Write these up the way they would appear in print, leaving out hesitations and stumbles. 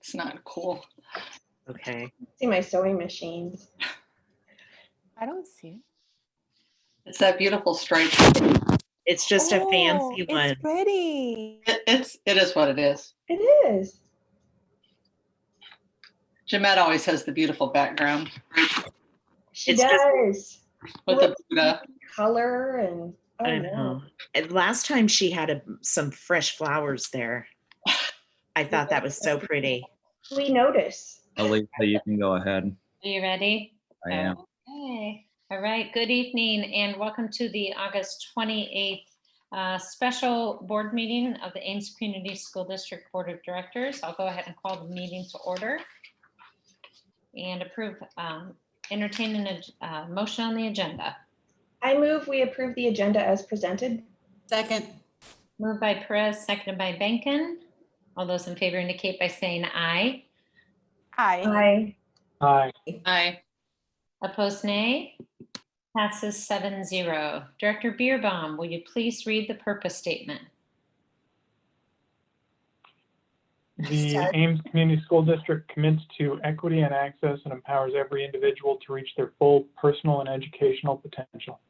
It's not cool. Okay. See my sewing machines. I don't see it. It's that beautiful stripe. It's just a fancy one. It's pretty. It is what it is. It is. Jeanette always has the beautiful background She It's just- does. with the Buddha. Color and I know. And last time she had some fresh flowers there. I thought that was so pretty. We notice. Elisa, you can go ahead. Are you ready? I am. Okay. All right. Good evening and welcome to the August 28th special board meeting of the Ames Community School District Board of Directors. I'll go ahead and call the meeting to order and entertain a motion on the agenda. I move we approve the agenda as presented. Second. Moved by Perez, seconded by Benkin. All those in favor indicate by saying aye. Hi. Aye. Aye. Opposed, nay. Passes 7-0. Director Beerbaum, will you please read the purpose statement? The Ames Community School District commits to equity and access and empowers every individual to reach their full personal and educational potential.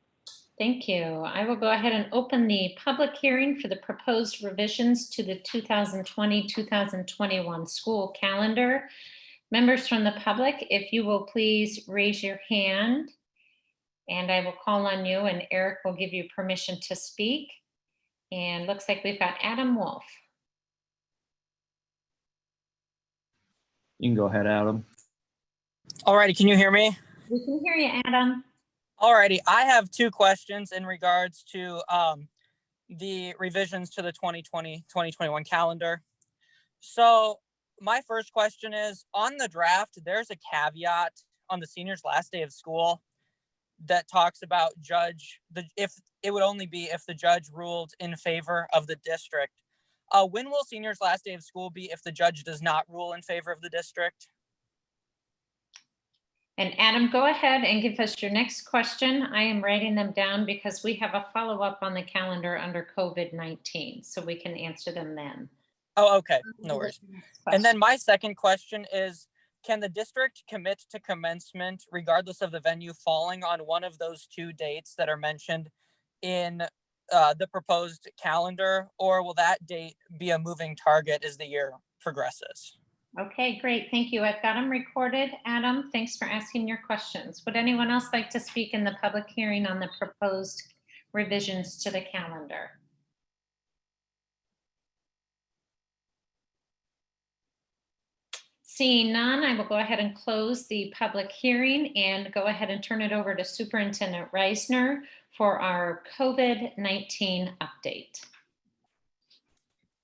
Thank you. I will go ahead and open the public hearing for the proposed revisions to the 2020-2021 school calendar. Members from the public, if you will please raise your hand and I will call on you and Eric will give you permission to speak. And looks like we've got Adam Wolf. You can go ahead, Adam. Alrighty, can you hear me? We can hear you, Adam. Alrighty, I have two questions in regards to the revisions to the 2020-2021 calendar. So my first question is, on the draft, there's a caveat on the seniors' last day of school that talks about if it would only be if the judge ruled in favor of the district. When will seniors' last day of school be if the judge does not rule in favor of the district? And Adam, go ahead and give us your next question. I am writing them down because we have a follow-up on the calendar under COVID-19, so we can answer them then. Oh, okay, no worries. And then my second question is, can the district commit to commencement regardless of the venue falling on one of those two dates that are mentioned in the proposed calendar, or will that date be a moving target as the year progresses? Okay, great. Thank you. I've got them recorded. Adam, thanks for asking your questions. Would anyone else like to speak in the public hearing on the proposed revisions to the calendar? Seeing none, I will go ahead and close the public hearing and go ahead and turn it over to Superintendent Reisner for our COVID-19 update.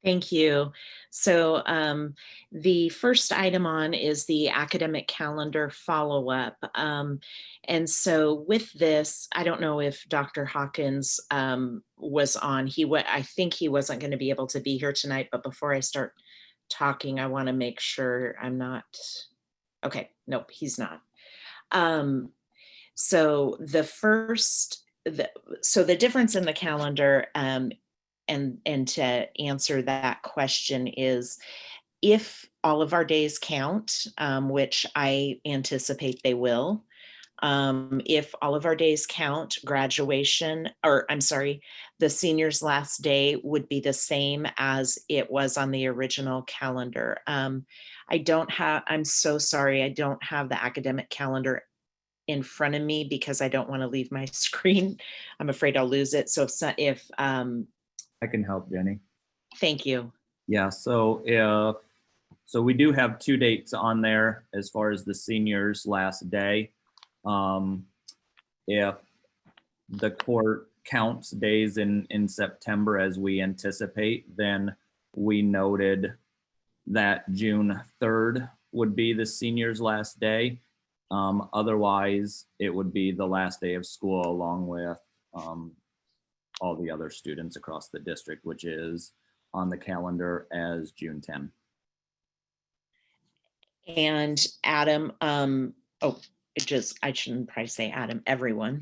Thank you. So the first item on is the academic calendar follow-up. And so with this, I don't know if Dr. Hawkins was on. I think he wasn't going to be able to be here tonight, but before I start talking, I want to make sure I'm not. Okay, nope, he's not. So the difference in the calendar and to answer that question is, if all of our days count, which I anticipate they will, if all of our days count, the seniors' last day would be the same as it was on the original calendar. I'm so sorry, I don't have the academic calendar in front of me because I don't want to leave my screen. I'm afraid I'll lose it. So if I can help, Jenny. Thank you. Yeah, so we do have two dates on there as far as the seniors' last day. If the court counts days in September as we anticipate, then we noted that June 3rd would be the seniors' last day. Otherwise, it would be the last day of school along with all the other students across the district, which is on the calendar as June 10. And Adam, I shouldn't probably say Adam, everyone.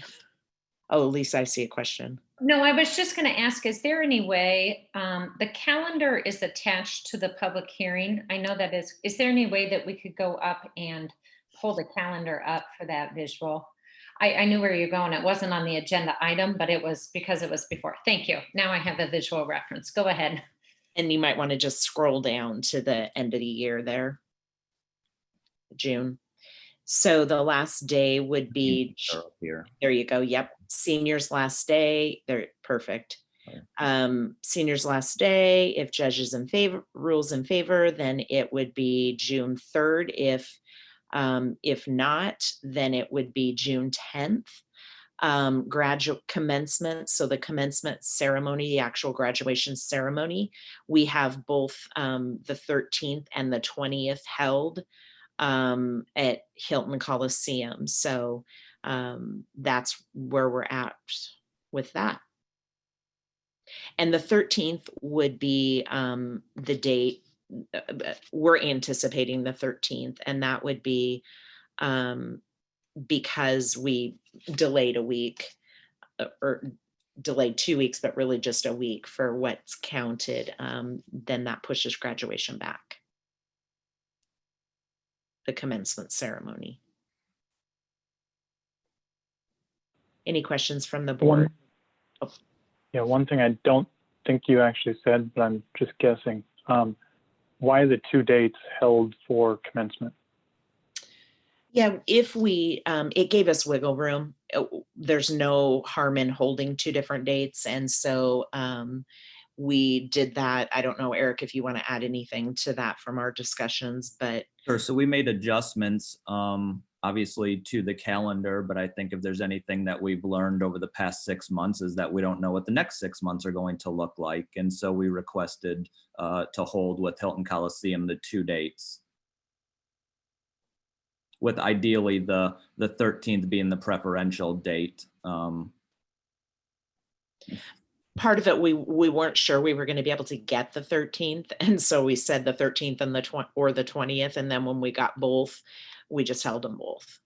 Oh, Lisa, I see a question. No, I was just going to ask, is there any way, the calendar is attached to the public hearing? I know that is there any way that we could go up and pull the calendar up for that visual? I knew where you're going. It wasn't on the agenda item, but it was because it was before. Thank you. Now I have a visual reference. Go ahead. And you might want to just scroll down to the end of the year there, June. So the last day would be, They're up here. there you go. Yep. Seniors last day. They're perfect. Seniors last day. If judges in favor, rules in favor, then it would be June 3rd. If not, then it would be June 10th. Graduate commencement. So the commencement ceremony, the actual graduation ceremony, we have both the 13th and the 20th held at Hilton Coliseum. So that's where we're at with that. And the 13th would be the date. We're anticipating the 13th, and that would be because we delayed a week or delayed 2 weeks, but really just a week for what's counted. Then that pushes graduation back. The commencement ceremony. Any questions from the board? One thing I don't think you actually said, but I'm just guessing. Why are the 2 dates held for commencement? Yeah, if we, it gave us wiggle room. There's no harm in holding 2 different dates. And so we did that. I don't know, Eric, if you want to add anything to that from our discussions, but. Sure. So we made adjustments, obviously, to the calendar, but I think if there's anything that we've learned over the past 6 months is that we don't know what the next 6 months are going to look like. And so we requested to hold with Hilton Coliseum the 2 dates, with ideally the 13th being the preferential date. Part of it, we weren't sure we were going to be able to get the 13th. And so we said the 13th and the 20th. And then when we got both, we just held them both.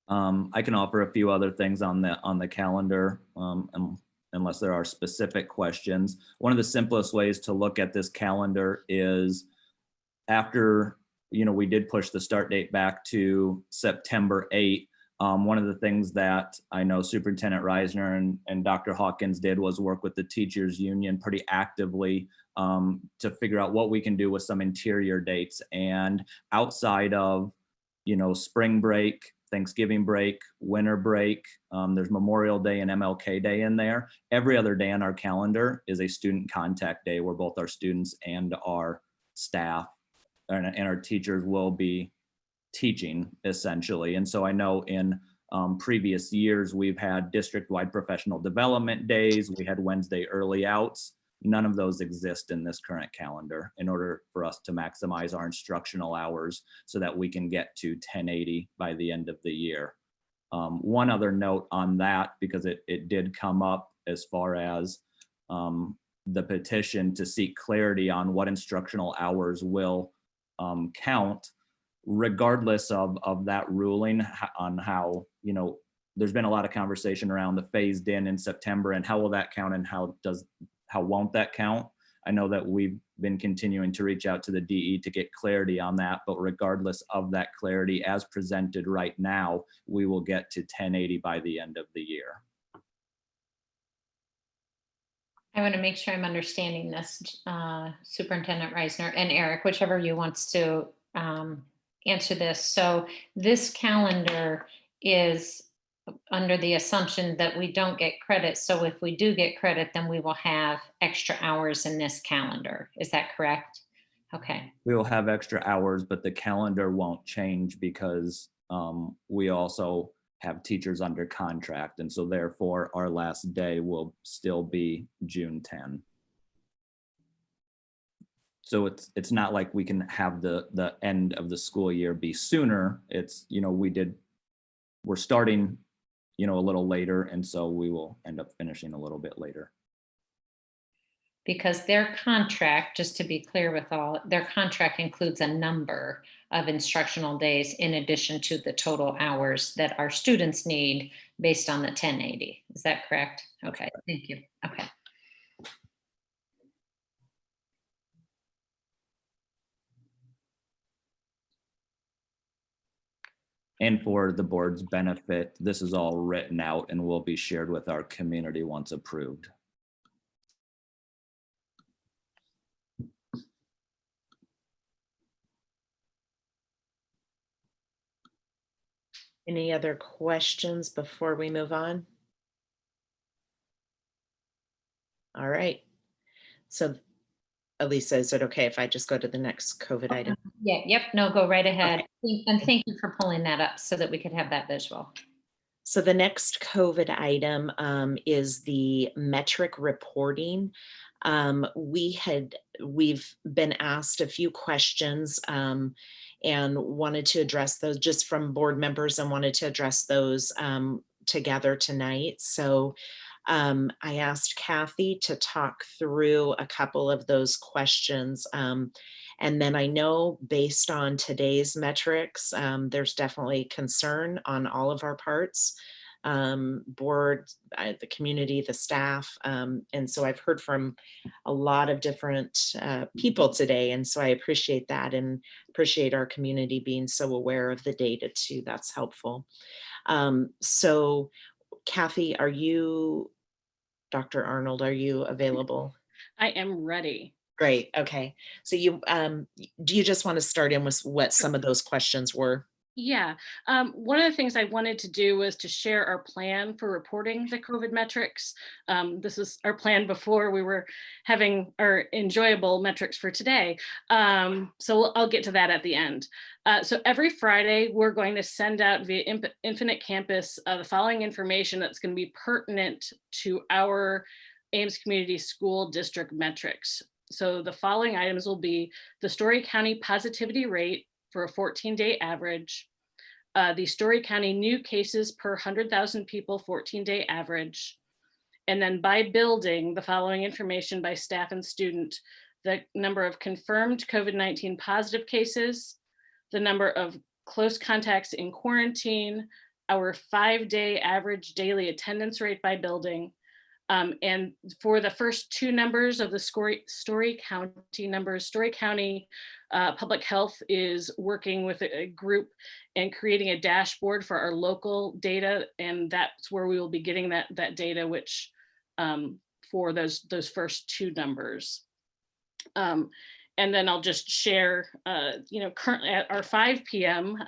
I can offer a few other things on the calendar, unless there are specific questions. One of the simplest ways to look at this calendar is after, we did push the start date back to September 8th. One of the things that I know Superintendent Reisner and Dr. Hawkins did was work with the teachers union pretty actively to figure out what we can do with some interior dates. And outside of, spring break, Thanksgiving break, winter break, there's Memorial Day and MLK Day in there. Every other day on our calendar is a student contact day where both our students and our staff and our teachers will be teaching, essentially. And so I know in previous years, we've had district-wide professional development days. We had Wednesday early outs. None of those exist in this current calendar in order for us to maximize our instructional hours so that we can get to 1080 by the end of the year. One other note on that, because it did come up as far as the petition to seek clarity on what instructional hours will count, regardless of that ruling on how, there's been a lot of conversation around the phased in September and how will that count and how won't that count? I know that we've been continuing to reach out to the DE to get clarity on that, but regardless of that clarity as presented right now, we will get to 1080 by the end of the year. I want to make sure I'm understanding this, Superintendent Reisner and Eric, whichever you wants to answer this. So this calendar is under the assumption that we don't get credit. So if we do get credit, then we will have extra hours in this calendar. Is that correct? Okay. We will have extra hours, but the calendar won't change because we also have teachers under contract. And so therefore our last day will still be June 10. So it's not like we can have the end of the school year be sooner. It's, we're starting, a little later. And so we will end up finishing a little bit later. Because their contract, just to be clear with all, their contract includes a number of instructional days in addition to the total hours that our students need based on the 1080. Is that correct? Okay, thank you. Okay. And for the board's benefit, this is all written out and will be shared with our community once approved. Any other questions before we move on? All right. So Elisa, is it okay if I just go to the next COVID item? Yeah, yep, no, go right ahead. And thank you for pulling that up so that we could have that visual. So the next COVID item is the metric reporting. We've been asked a few questions and wanted to address those just from board members and wanted to address those together tonight. So I asked Kathy to talk through a couple of those questions. And then I know based on today's metrics, there's definitely concern on all of our parts, board, the community, the staff. And so I've heard from a lot of different people today. And so I appreciate that and appreciate our community being so aware of the data too. That's helpful. So Kathy, are you, Dr. Arnold, are you available? I am ready. Great. Okay. So you, do you just want to start in with what some of those questions were? Yeah. One of the things I wanted to do was to share our plan for reporting the COVID metrics. This is our plan before we were having our enjoyable metrics for today. So I'll get to that at the end. So every Friday, we're going to send out via Infinite Campus the following information that's going to be pertinent to our Ames Community School District metrics. So the following items will be the Story County positivity rate for a 14-day average, the Story County new cases per 100,000 people 14-day average, and then by building the following information by staff and student: the number of confirmed COVID-19 positive cases, the number of close contacts in quarantine, our 5-day average daily attendance rate by building. And for the first two numbers of the Story County numbers, Story County Public Health is working with a group and creating a dashboard for our local data. And that's where we will be getting that data, which for those first two numbers. And then I'll just share, currently at our 5 p.m.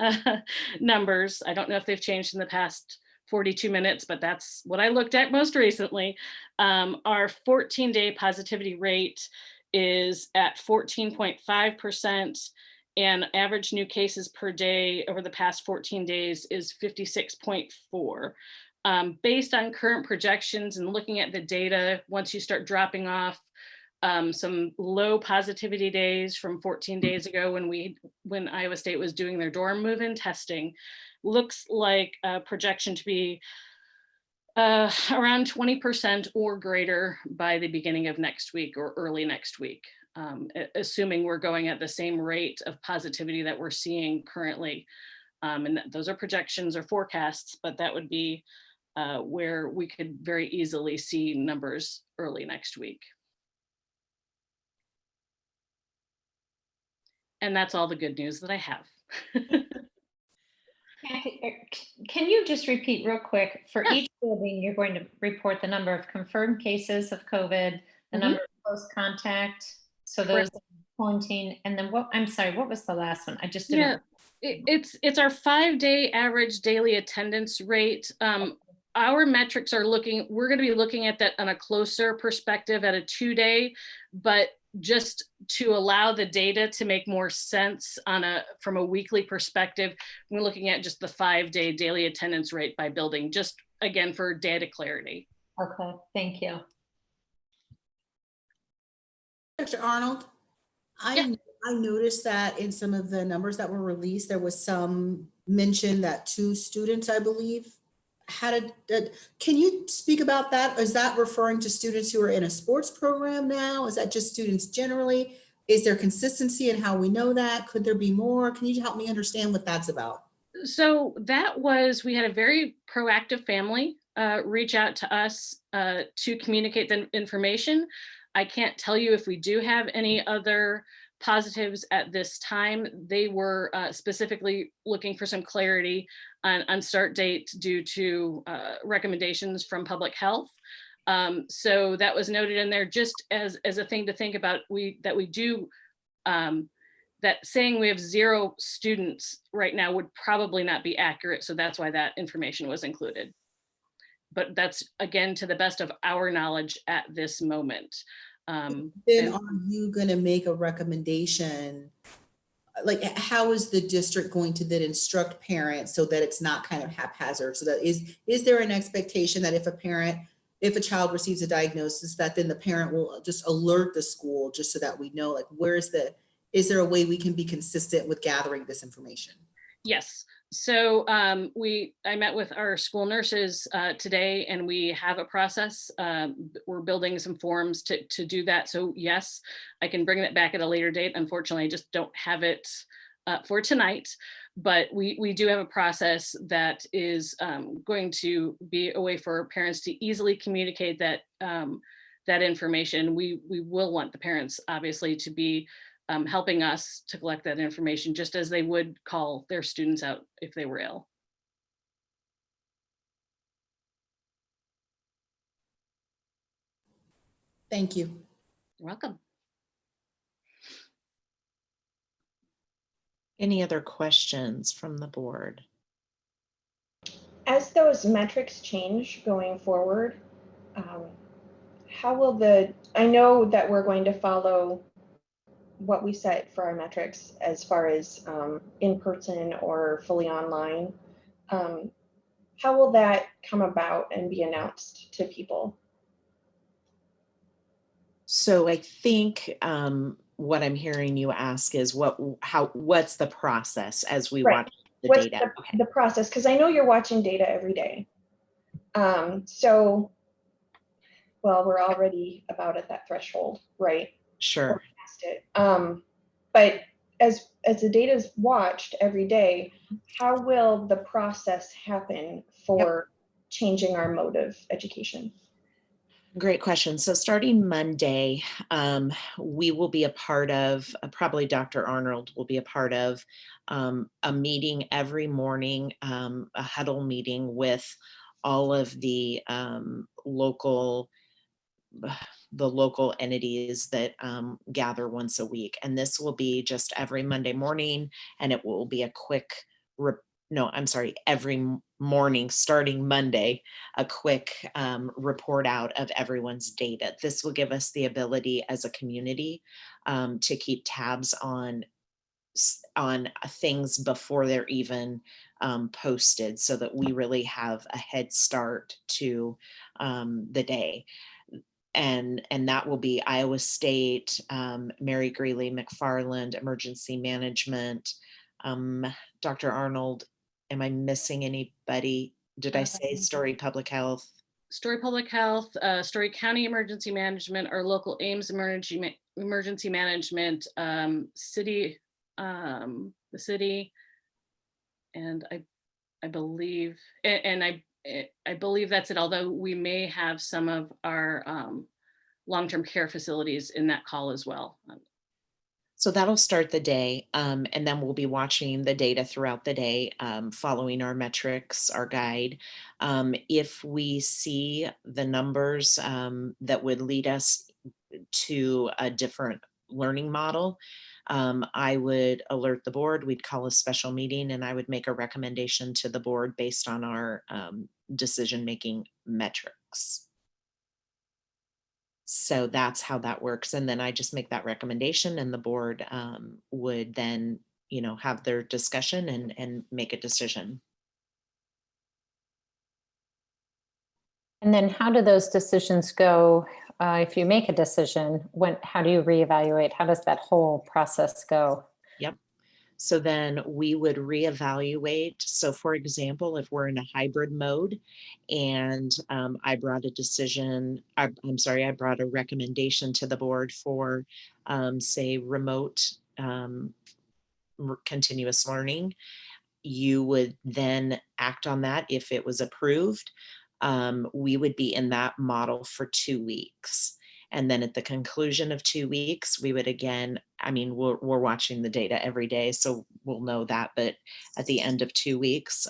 numbers. I don't know if they've changed in the past 42 minutes, but that's what I looked at most recently. Our 14-day positivity rate is at 14.5%, and average new cases per day over the past 14 days is 56.4. Based on current projections and looking at the data, once you start dropping off some low positivity days from 14 days ago when Iowa State was doing their dorm move-in testing, looks like a projection to be around 20% or greater by the beginning of next week or early next week, assuming we're going at the same rate of positivity that we're seeing currently. And those are projections or forecasts, but that would be where we could very easily see numbers early next week. And that's all the good news that I have. Kathy, can you just repeat real quick, for each building, you're going to report the number of confirmed cases of COVID, the number of close contact, so those quarantine, and then what, I'm sorry, what was the last one? I just didn't. Yeah, it's our 5-day average daily attendance rate. Our metrics are we're going to be looking at that on a closer perspective at a 2-day, but just to allow the data to make more sense from a weekly perspective, we're looking at just the 5-day daily attendance rate by building, just again for data clarity. Okay, thank you. Dr. Arnold, I noticed that in some of the numbers that were released, there was some mention that 2 students, I believe, had can you speak about that? Is that referring to students who are in a sports program now? Is that just students generally? Is there consistency in how we know that? Could there be more? Can you help me understand what that's about? So we had a very proactive family reach out to us to communicate the information. I can't tell you if we do have any other positives at this time. They were specifically looking for some clarity on start date due to recommendations from public health. So that was noted in there just as a thing to think about. That saying we have 0 students right now would probably not be accurate. So that's why that information was included. But that's, again, to the best of our knowledge at this moment. Then are you going to make a recommendation? Like, how is the district going to then instruct parents so that it's not kind of haphazard? So that is there an expectation that if a child receives a diagnosis, that then the parent will just alert the school just so that we know, like, is there a way we can be consistent with gathering this information? Yes. So I met with our school nurses today, and we have a process. We're building some forms to do that. So yes, I can bring that back at a later date. Unfortunately, I just don't have it for tonight. But we do have a process that is going to be a way for parents to easily communicate that that information. We will want the parents, obviously, to be helping us to collect that information, just as they would call their students out if they were ill. Thank you. You're welcome. Any other questions from the board? As those metrics change going forward, how will I know that we're going to follow what we set for our metrics as far as in person or fully online. How will that come about and be announced to people? So I think what I'm hearing you ask is what's the process as we watch the What's data? the process? Because I know you're watching data every day. So, well, we're already about at that threshold, right? Sure. It. But as the data is watched every day, how will the process happen for changing our mode of education? Great question. So starting Monday, we will be a part of, probably Dr. Arnold will be a part of a meeting every morning, a huddle meeting with all of the local entities that gather once a week. And this will be just every Monday morning, and it will be a quick every morning starting Monday, a quick report out of everyone's data. This will give us the ability as a community to keep tabs on things before they're even posted, so that we really have a head start to the day. And that will be Iowa State, Mary Greeley, McFarland, Emergency Management, Dr. Arnold. Am I missing anybody? Did I say Story Public Health? Story Public Health, Story County Emergency Management, our local Ames Emergency Management, city, the city, and I believe, and I believe that's it. Although we may have some of our long-term care facilities in that call as well. So that'll start the day, and then we'll be watching the data throughout the day, following our metrics, our guide. If we see the numbers that would lead us to a different learning model, I would alert the board. We'd call a special meeting, and I would make a recommendation to the board based on our decision-making metrics. So that's how that works. And then I just make that recommendation, and the board would then, have their discussion and make a decision. And then how do those decisions go? If you make a decision, how do you reevaluate? How does that whole process go? Yep. So then we would reevaluate. So for example, if we're in a hybrid mode and I brought a decision, I'm sorry, I brought a recommendation to the board for say remote continuous learning, you would then act on that if it was approved. We would be in that model for 2 weeks. And then at the conclusion of 2 weeks, we would again, I mean, we're watching the data every day, so we'll know that. But at the end of 2 weeks,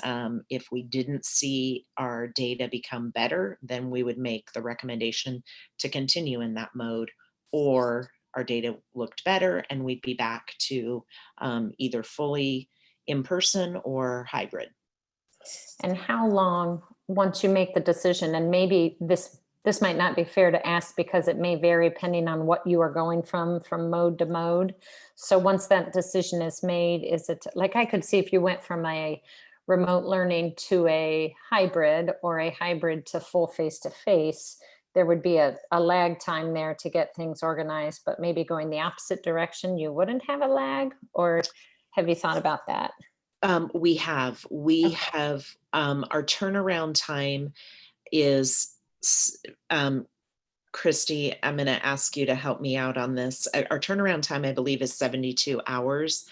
if we didn't see our data become better, then we would make the recommendation to continue in that mode, or our data looked better and we'd be back to either fully in person or hybrid. And how long, once you make the decision, and maybe this might not be fair to ask because it may vary depending on what you are going from mode to mode. So once that decision is made, is it like, I could see if you went from a remote learning to a hybrid or a hybrid to full face-to-face, there would be a lag time there to get things organized, but maybe going the opposite direction, you wouldn't have a lag? Or have you thought about that? We have our turnaround time is, Christy, I'm going to ask you to help me out on this. Our turnaround time, I believe, is 72 hours,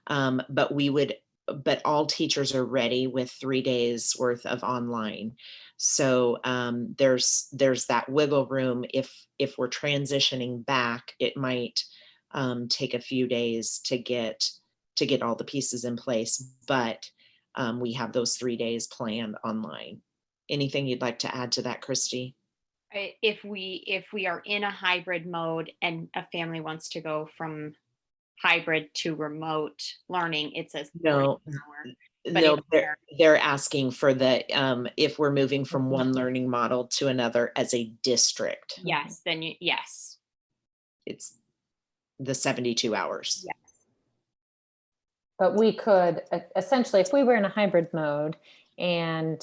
but all teachers are ready with 3 days worth of online. So there's that wiggle room. If we're transitioning back, it might take a few days to get all the pieces in place, but we have those 3 days planned online. Anything you'd like to add to that, Christy? If we are in a hybrid mode and a family wants to go from hybrid to remote learning, it's a No, they're asking for the if we're moving from one learning model to another as a district. Yes, then yes. It's the 72 hours. Yes. But we could essentially, if we were in a hybrid mode and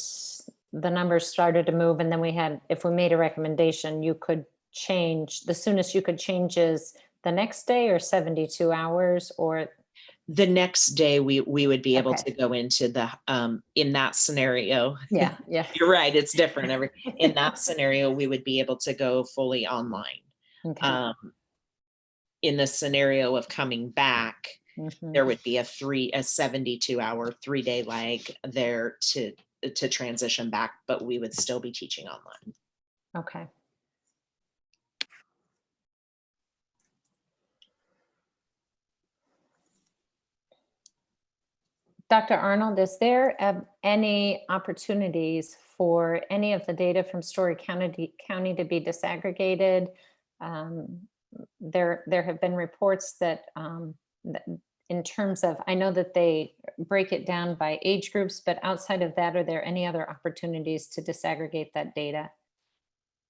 the numbers started to move, and then if we made a recommendation, you could change, the soonest you could change is the next day or 72 hours, or the next day we would be able to go into the in that scenario. Yeah. You're right, it's different. In that scenario, we would be able to go fully online. Okay. In the scenario of coming back, there would be a 72-hour 3-day lag there to transition back, but we would still be teaching online. Okay. Dr. Arnold, is there any opportunities for any of the data from Story County to be disaggregated? There have been reports that in terms of, I know that they break it down by age groups, but outside of that, are there any other opportunities to disaggregate that data?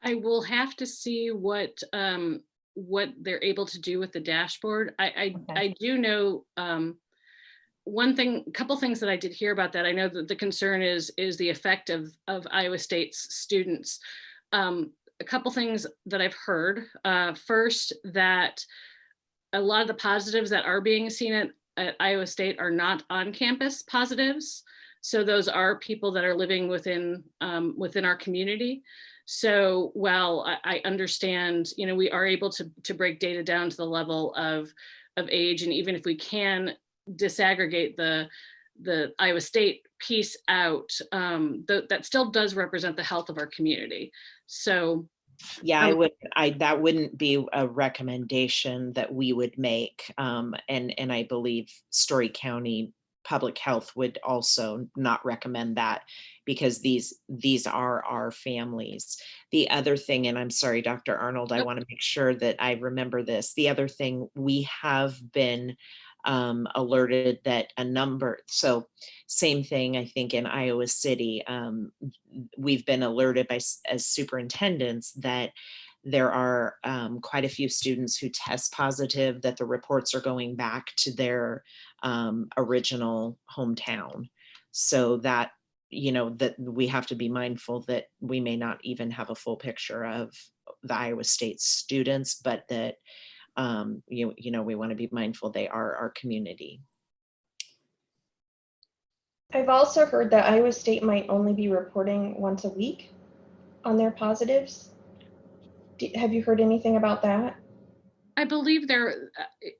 I will have to see what they're able to do with the dashboard. I do know couple things that I did hear about that. I know that the concern is the effect of Iowa State's students. A couple things that I've heard. First, that a lot of the positives that are being seen at Iowa State are not on-campus positives. So those are people that are living within our community. So while I understand, we are able to break data down to the level of age, and even if we can disaggregate the Iowa State piece out, that still does represent the health of our community. So yeah, that wouldn't be a recommendation that we would make. And I believe Story County Public Health would also not recommend that, because these are our families. The other thing, and I'm sorry, Dr. Arnold, I want to make sure that I remember this. The other thing, we have been alerted that so same thing, I think in Iowa City, we've been alerted as superintendents that there are quite a few students who test positive, that the reports are going back to their original hometown. So that, that we have to be mindful that we may not even have a full picture of the Iowa State students, but that we want to be mindful they are our community. I've also heard that Iowa State might only be reporting once a week on their positives. Have you heard anything about that? I believe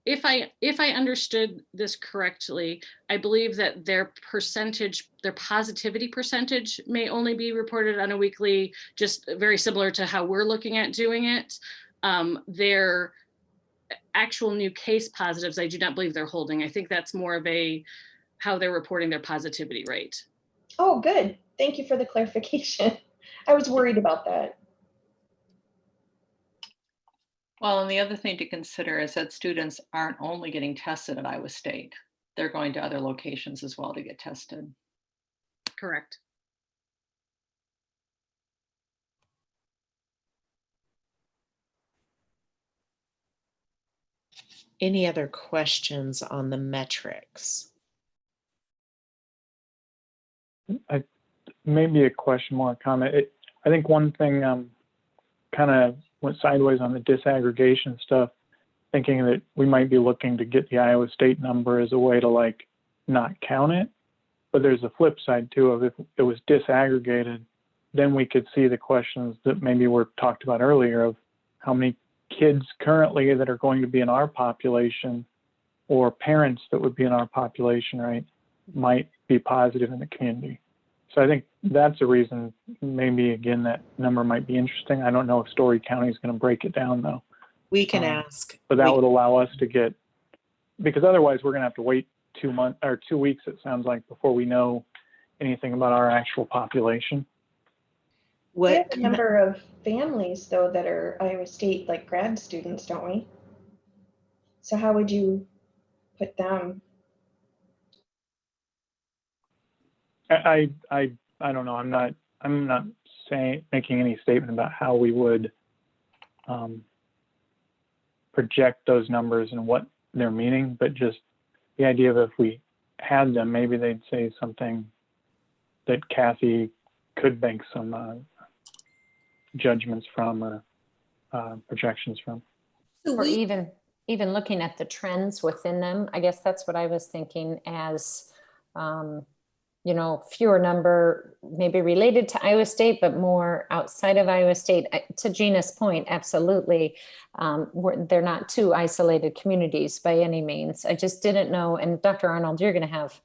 if I understood this correctly, I believe that their positivity percentage may only be reported on a weekly, just very similar to how we're looking at doing it. Their actual new case positives, I do not believe they're holding. I think that's more of how they're reporting their positivity rate. Oh, good. Thank you for the clarification. I was worried about that. Well, and the other thing to consider is that students aren't only getting tested at Iowa State. They're going to other locations as well to get tested. Correct. Any other questions on the metrics? Maybe a question, more a comment. I think one thing kind of went sideways on the disaggregation stuff, thinking that we might be looking to get the Iowa State number as a way to like not count it. But there's a flip side too of if it was disaggregated, then we could see the questions that maybe were talked about earlier of how many kids currently that are going to be in our population or parents that would be in our population, right, might be positive in the community. So I think that's a reason maybe, again, that number might be interesting. I don't know if Story County is going to break it down though. We can ask. But that would allow us to get, because otherwise we're going to have to wait 2 months or 2 weeks, it sounds like, before we know anything about our actual population. We have a number of families though that are Iowa State like grad students, don't we? So how would you put them? I don't know. I'm not making any statement about how we would project those numbers and what they're meaning, but just the idea of if we had them, maybe they'd say something that Kathy could make some judgments from or projections from. Or even looking at the trends within them. I guess that's what I was thinking as, fewer number maybe related to Iowa State, but more outside of Iowa State. To Gina's point, absolutely. They're not two isolated communities by any means. I just didn't know, and Dr. Arnold, you're going to have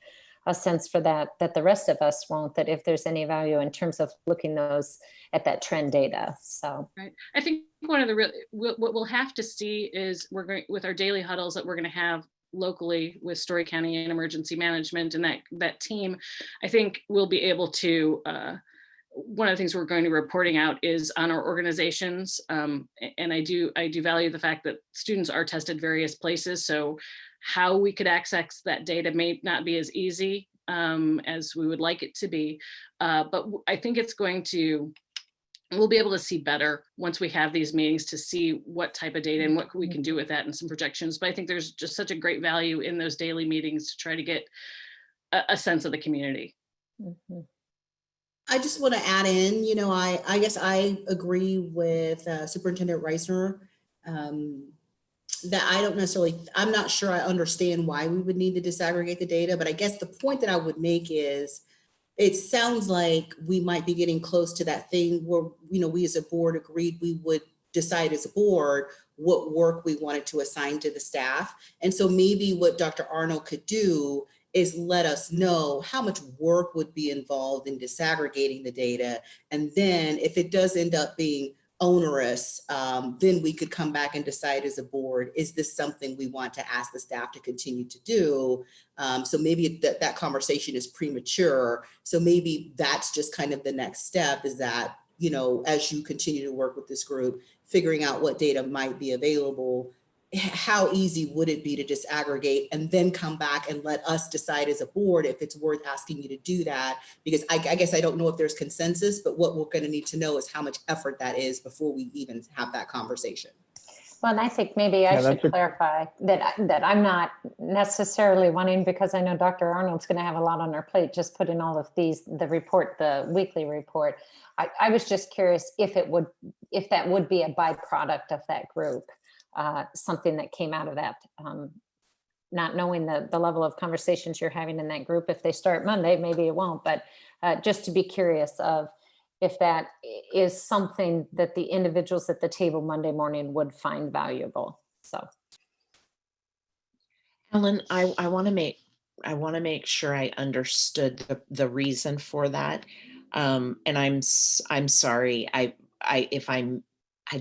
a sense for that the rest of us won't, that if there's any value in terms of looking at that trend data. So right. I think one of what we'll have to see is we're going with our daily huddles that we're going to have locally with Story County and emergency management and that team. I think we'll be able to, one of the things we're going to be reporting out is on our organizations. And I do value the fact that students are tested various places. So how we could access that data may not be as easy as we would like it to be. But I think we'll be able to see better once we have these meetings to see what type of data and what we can do with that and some projections. But I think there's just such a great value in those daily meetings to try to get a sense of the community. Mm-hmm. I just want to add in, I guess I agree with Superintendent Reisner that I'm not sure I understand why we would need to disaggregate the data, but I guess the point that I would make is it sounds like we might be getting close to that thing where, we as a board agreed we would decide as a board what work we wanted to assign to the staff. And so maybe what Dr. Arnold could do is let us know how much work would be involved in disaggregating the data. And then if it does end up being onerous, then we could come back and decide as a board, is this something we want to ask the staff to continue to do? So maybe that conversation is premature. So maybe that's just kind of the next step, is that, as you continue to work with this group, figuring out what data might be available, how easy would it be to disaggregate and then come back and let us decide as a board if it's worth asking you to do that? Because I guess I don't know if there's consensus, but what we're going to need to know is how much effort that is before we even have that conversation. Well, and I think maybe I should clarify that I'm not necessarily wanting, because I know Dr. Arnold's going to have a lot on her plate, just putting all of the weekly report. I was just curious if that would be a byproduct of that group, something that came out of that not knowing the level of conversations you're having in that group. If they start Monday, maybe it won't, but just to be curious of if that is something that the individuals at the table Monday morning would find valuable. So. Ellen, I want to make sure I understood the reason for that. And I'm sorry. I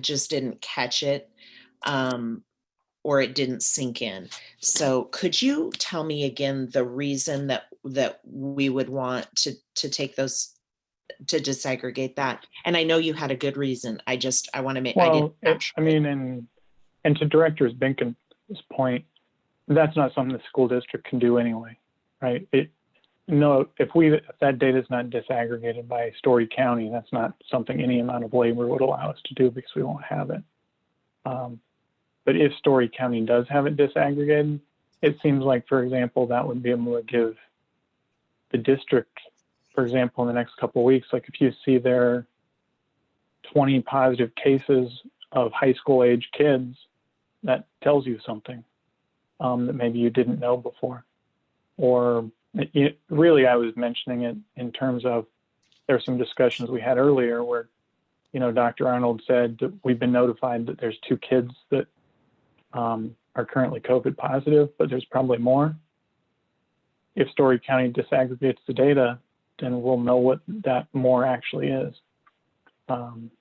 just didn't catch it. Or it didn't sink in. So could you tell me again the reason that we would want to take those, to disaggregate that? And I know you had a good reason. I want to make, Well, I mean, and to Director Binken's point, that's not something the school district can do anyway, right? If that data is not disaggregated by Story County, that's not something any amount of labor would allow us to do because we won't have it. But if Story County does have it disaggregated, it seems like, for example, that would be able to give the district, for example, in the next couple of weeks, like if you see there are 20 positive cases of high school age kids, that tells you something that maybe you didn't know before. Or really, I was mentioning it in terms of there are some discussions we had earlier where, Dr. Arnold said that we've been notified that there's 2 kids that are currently COVID positive, but there's probably more. If Story County disaggregates the data, then we'll know what that more actually is. And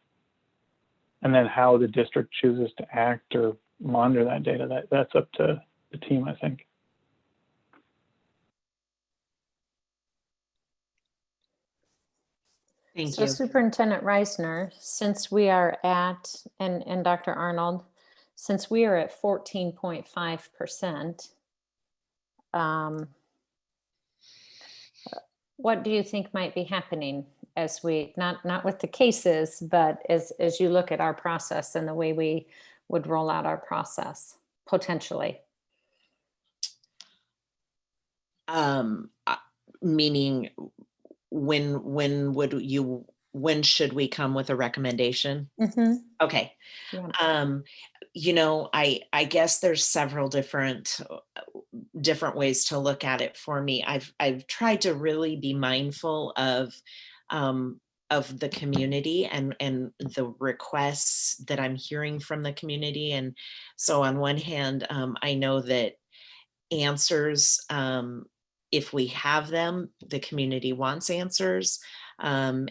then how the district chooses to act or monitor that data, that's up to the team, I think. Thank So you. Superintendent Reisner, since we are at, and Dr. Arnold, since we are at 14.5%, what do you think might be happening as we, not with the cases, but as you look at our process and the way we would roll out our process potentially? Meaning when should we come with a recommendation? Mm-hmm. Okay. Yeah. I guess there's several different ways to look at it for me. I've tried to really be mindful of the community and the requests that I'm hearing from the community. And so on one hand, I know that answers, if we have them, the community wants answers. And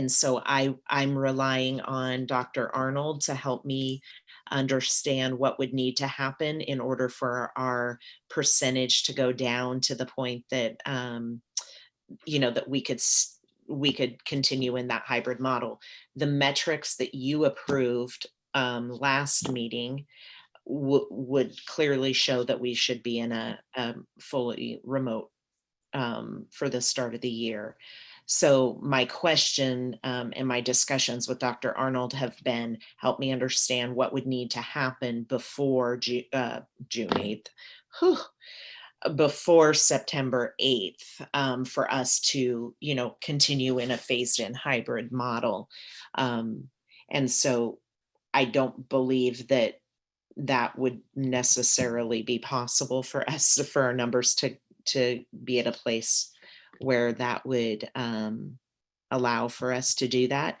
so I'm relying on Dr. Arnold to help me understand what would need to happen in order for our percentage to go down to the point that, that we could continue in that hybrid model. The metrics that you approved last meeting would clearly show that we should be in a fully remote for the start of the year. So my question and my discussions with Dr. Arnold have been, help me understand what would need to happen before June 8th, before September 8th, for us to, continue in a phased-in hybrid model. And so I don't believe that would necessarily be possible for us, for our numbers to be at a place where that would allow for us to do that.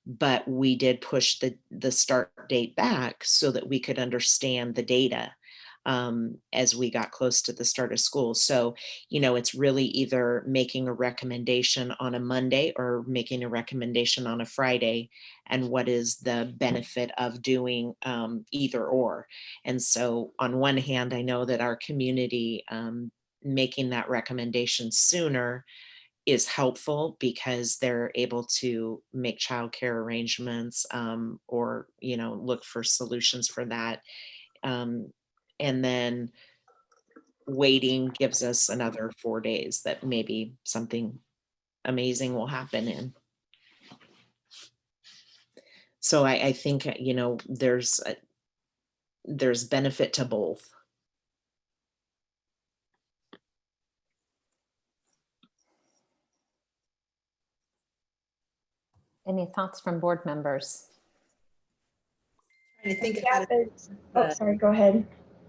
But we did push the start date back so that we could understand the data as we got close to the start of school. So, it's really either making a recommendation on a Monday or making a recommendation on a Friday, and what is the benefit of doing either or. And so on one hand, I know that our community making that recommendation sooner is helpful because they're able to make childcare arrangements or, look for solutions for that. And then waiting gives us another 4 days that maybe something amazing will happen in. So I think, there's benefit to both. Any thoughts from board members? I think sorry, go ahead.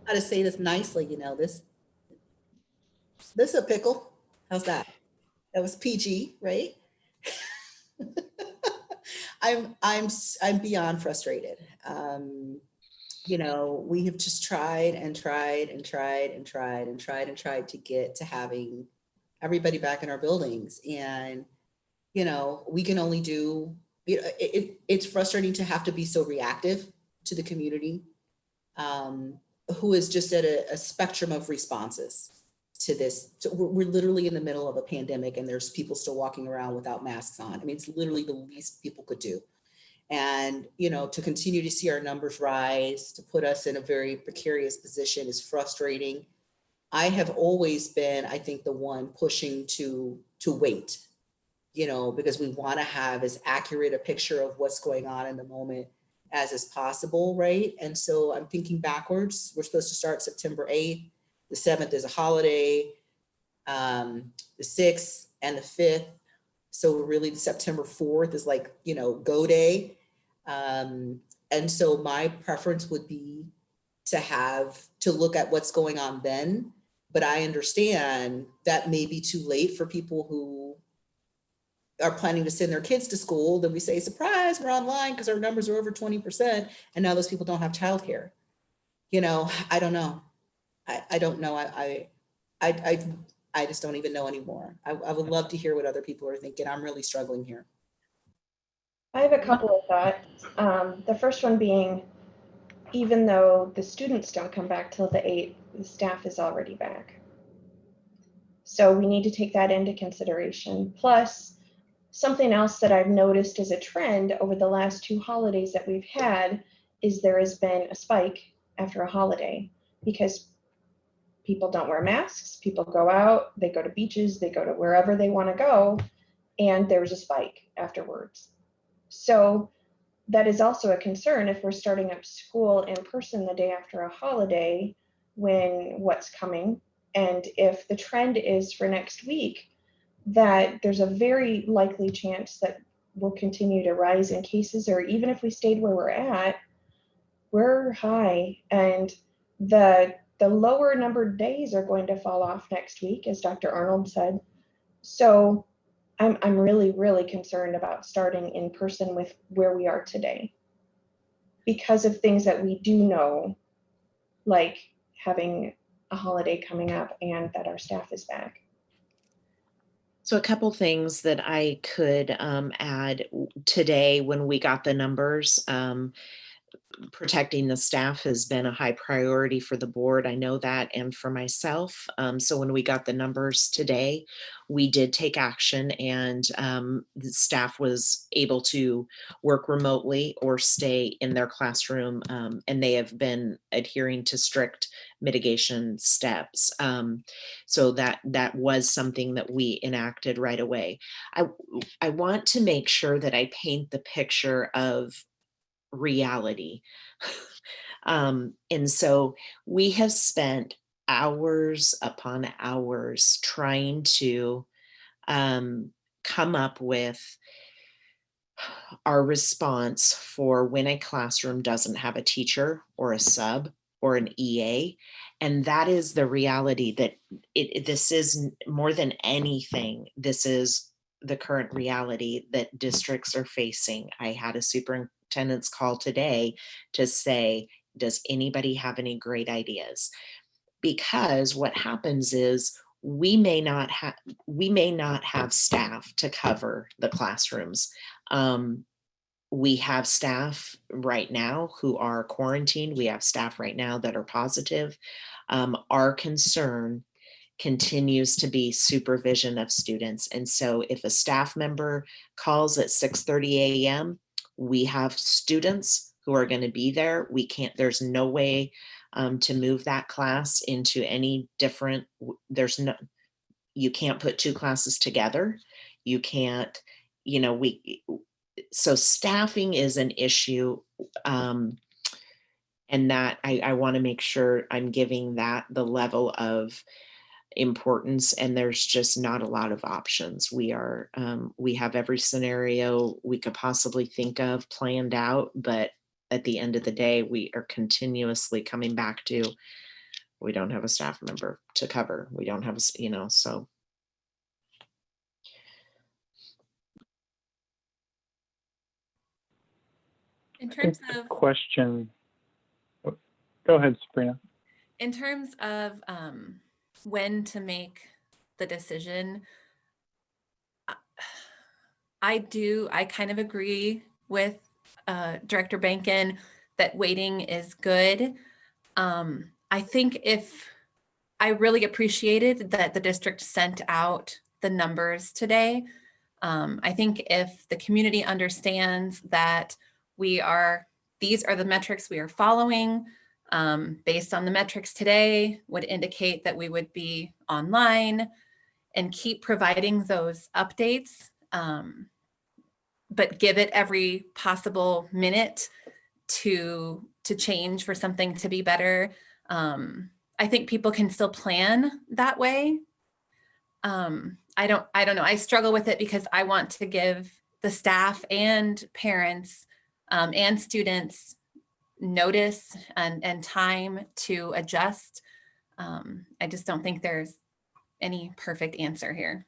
how to say this nicely, this a pickle. How's that? That was PG, right? I'm beyond frustrated. We have just tried and tried and tried and tried and tried and tried to get to having everybody back in our buildings. And, we can only do, it's frustrating to have to be so reactive to the community, who is just at a spectrum of responses to this. So we're literally in the middle of a pandemic and there's people still walking around without masks on. I mean, it's literally the least people could do. And, to continue to see our numbers rise, to put us in a very precarious position is frustrating. I have always been, I think, the one pushing to wait, because we want to have as accurate a picture of what's going on in the moment as is possible, right? And so I'm thinking backwards. We're supposed to start September 8th. The 7th is a holiday, the 6th and the 5th. So really September 4th is like, go day. And so my preference would be to look at what's going on then. But I understand that may be too late for people who are planning to send their kids to school. Then we say, surprise, we're online because our numbers are over 20%. And now those people don't have childcare. I don't know. I don't know. I just don't even know anymore. I would love to hear what other people are thinking. I'm really struggling here. I have a couple of thoughts. The first one being, even though the students don't come back till the 8th, the staff is already back. So we need to take that into consideration. Plus, something else that I've noticed as a trend over the last 2 holidays that we've had is there has been a spike after a holiday because people don't wear masks, people go out, they go to beaches, they go to wherever they want to go, and there's a spike afterwards. So that is also a concern if we're starting up school in person the day after a holiday, when what's coming. And if the trend is for next week, that there's a very likely chance that we'll continue to rise in cases, or even if we stayed where we're at, we're high. And the lower numbered days are going to fall off next week, as Dr. Arnold said. So I'm really, really concerned about starting in person with where we are today because of things that we do know, like having a holiday coming up and that our staff is back. So a couple things that I could add today when we got the numbers. Protecting the staff has been a high priority for the board. I know that, and for myself. So when we got the numbers today, we did take action, and the staff was able to work remotely or stay in their classroom, and they have been adhering to strict mitigation steps. So that was something that we enacted right away. I want to make sure that I paint the picture of reality. And so we have spent hours upon hours trying to come up with our response for when a classroom doesn't have a teacher or a sub or an EA. And that is the reality that this is more than anything. This is the current reality that districts are facing. I had a superintendent's call today to say, does anybody have any great ideas? Because what happens is we may not have staff to cover the classrooms. We have staff right now who are quarantined. We have staff right now that are positive. Our concern continues to be supervision of students. And so if a staff member calls at 6:30 a.m., we have students who are going to be there. There's no way to move that class into any different, you can't put 2 classes together. You can't, so staffing is an issue. And that I want to make sure I'm giving that the level of importance, and there's just not a lot of options. We have every scenario we could possibly think of planned out, but at the end of the day, we are continuously coming back to We don't have a staff member to cover. We don't have a, so. In I terms think the of question, go ahead, Sabrina. in terms of when to make the decision, I kind of agree with Director Bankin that waiting is good. I think I really appreciated that the district sent out the numbers today. I think if the community understands that these are the metrics we are following, based on the metrics today would indicate that we would be online and keep providing those updates, but give it every possible minute to change for something to be better. I think people can still plan that way. I don't know. I struggle with it because I want to give the staff and parents and students notice and time to adjust. I just don't think there's any perfect answer here.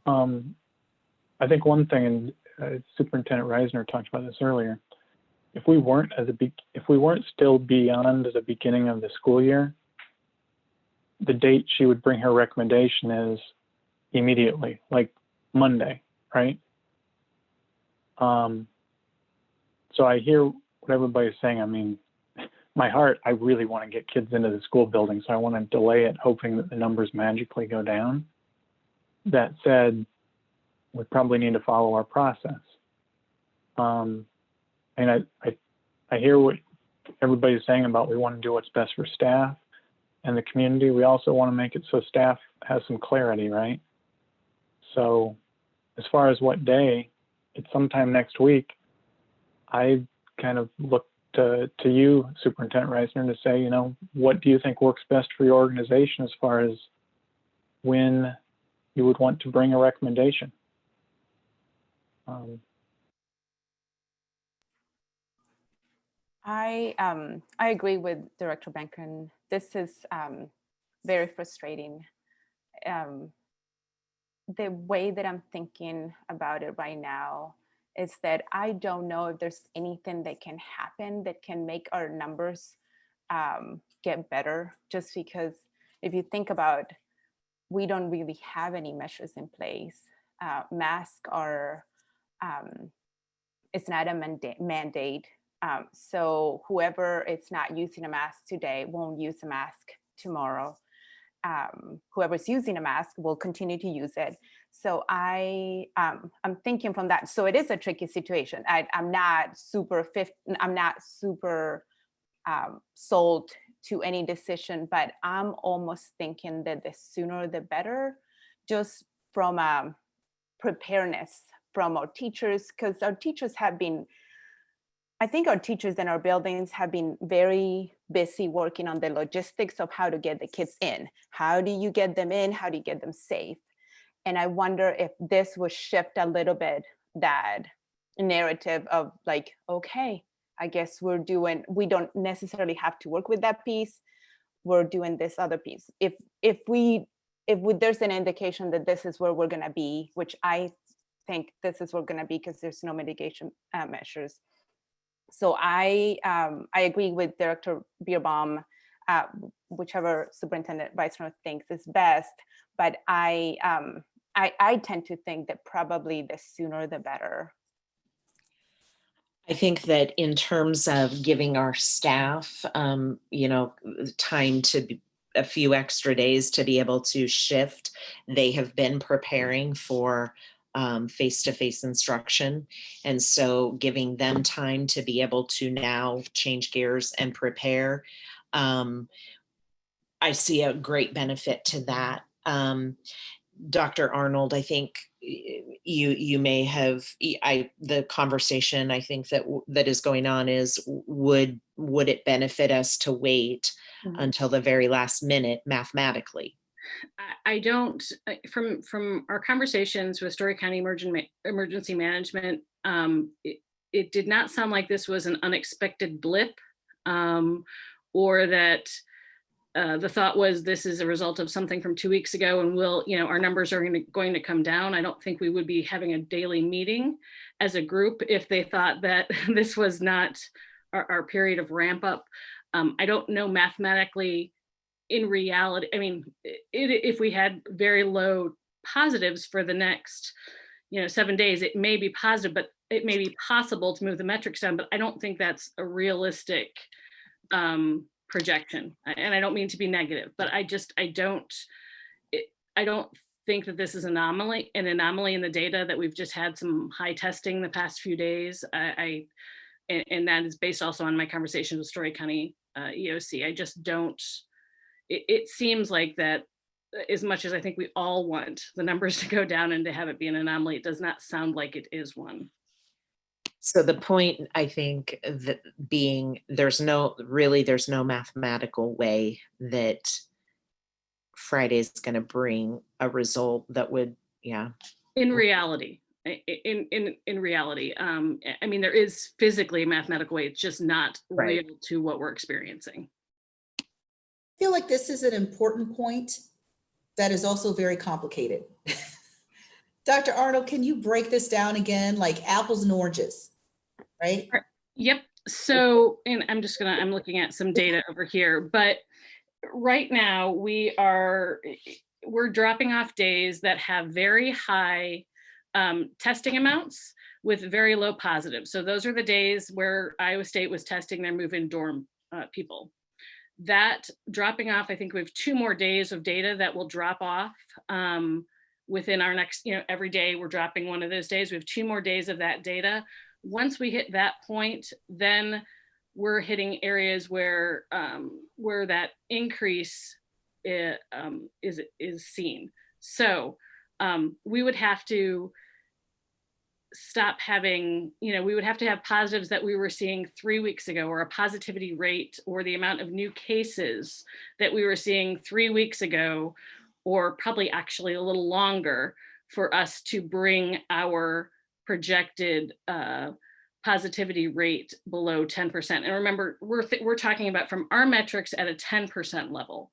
I think one thing, and Superintendent Reisner talked about this earlier, if we weren't still beyond the beginning of the school year, the date she would bring her recommendation is immediately, like Monday, right? So I hear what everybody's saying. I mean, my heart, I really want to get kids into the school building, so I want to delay it, hoping that the numbers magically go down. That said, we probably need to follow our process. And I hear what everybody's saying about we want to do what's best for staff and the community. We also want to make it so staff has some clarity, right? So as far as what day, it's sometime next week. I kind of look to you, Superintendent Reisner, to say, what do you think works best for your organization as far as when you would want to bring a recommendation? I agree with Director Benkin. This is very frustrating. The way that I'm thinking about it right now is that I don't know if there's anything that can happen that can make our numbers get better, just because if you think about, we don't really have any measures in place. Masks are, it's not a mandate. So whoever is not using a mask today won't use a mask tomorrow. Whoever's using a mask will continue to use it. So I'm thinking from that. So it is a tricky situation. I'm not super sold to any decision, but I'm almost thinking that the sooner the better, just from preparedness from our teachers, because our teachers have been, I think our teachers in our buildings have been very busy working on the logistics of how to get the kids in. How do you get them in? How do you get them safe? And I wonder if this will shift a little bit that narrative of like, okay, I guess we don't necessarily have to work with that piece. We're doing this other piece. If there's an indication that this is where we're gonna be, which I think this is where we're gonna be because there's no mitigation measures. So I agree with Director Bierbaum, whichever Superintendent Reisner thinks is best, but I tend to think that probably the sooner the better. I think that in terms of giving our staff, time to a few extra days to be able to shift, they have been preparing for face-to-face instruction. And so giving them time to be able to now change gears and prepare, I see a great benefit to that. Dr. Arnold, I think you may have, the conversation I think that is going on is, would it benefit us to wait until the very last minute mathematically? I don't, from our conversations with Story County Emergency Management, it did not sound like this was an unexpected blip, or that the thought was this is a result of something from 2 weeks ago and our numbers are going to come down. I don't think we would be having a daily meeting as a group if they thought that this was not our period of ramp up. I don't know mathematically in reality. I mean, if we had very low positives for the next 7 days, it may be positive, but it may be possible to move the metrics down, but I don't think that's a realistic projection. And I don't mean to be negative, but I don't think that this is an anomaly in the data, that we've just had some high testing the past few days. And that is based also on my conversations with Story County EOC. I just don't, it seems like that as much as I think we all want the numbers to go down and to have it be an anomaly, it does not sound like it is one. So the point, I think, that being there's no mathematical way that Friday is going to bring a result that would, in reality. In reality, I mean, there is physically a mathematical way, it's just not real to what we're experiencing. I feel like this is an important point that is also very complicated. Dr. Arnold, can you break this down again, like apples and oranges, right? Yep. So, and I'm looking at some data over here, but right now we're dropping off days that have very high testing amounts with very low positives. So those are the days where Iowa State was testing their move-in dorm people. That dropping off, I think we have 2 more days of data that will drop off within our next, every day we're dropping one of those days. We have 2 more days of that data. Once we hit that point, then we're hitting areas where that increase is seen. So we would have to stop having, we would have to have positives that we were seeing 3 weeks ago, or a positivity rate, or the amount of new cases that we were seeing 3 weeks ago, or probably actually a little longer, for us to bring our projected positivity rate below 10%. And remember, we're talking about from our metrics at a 10% level.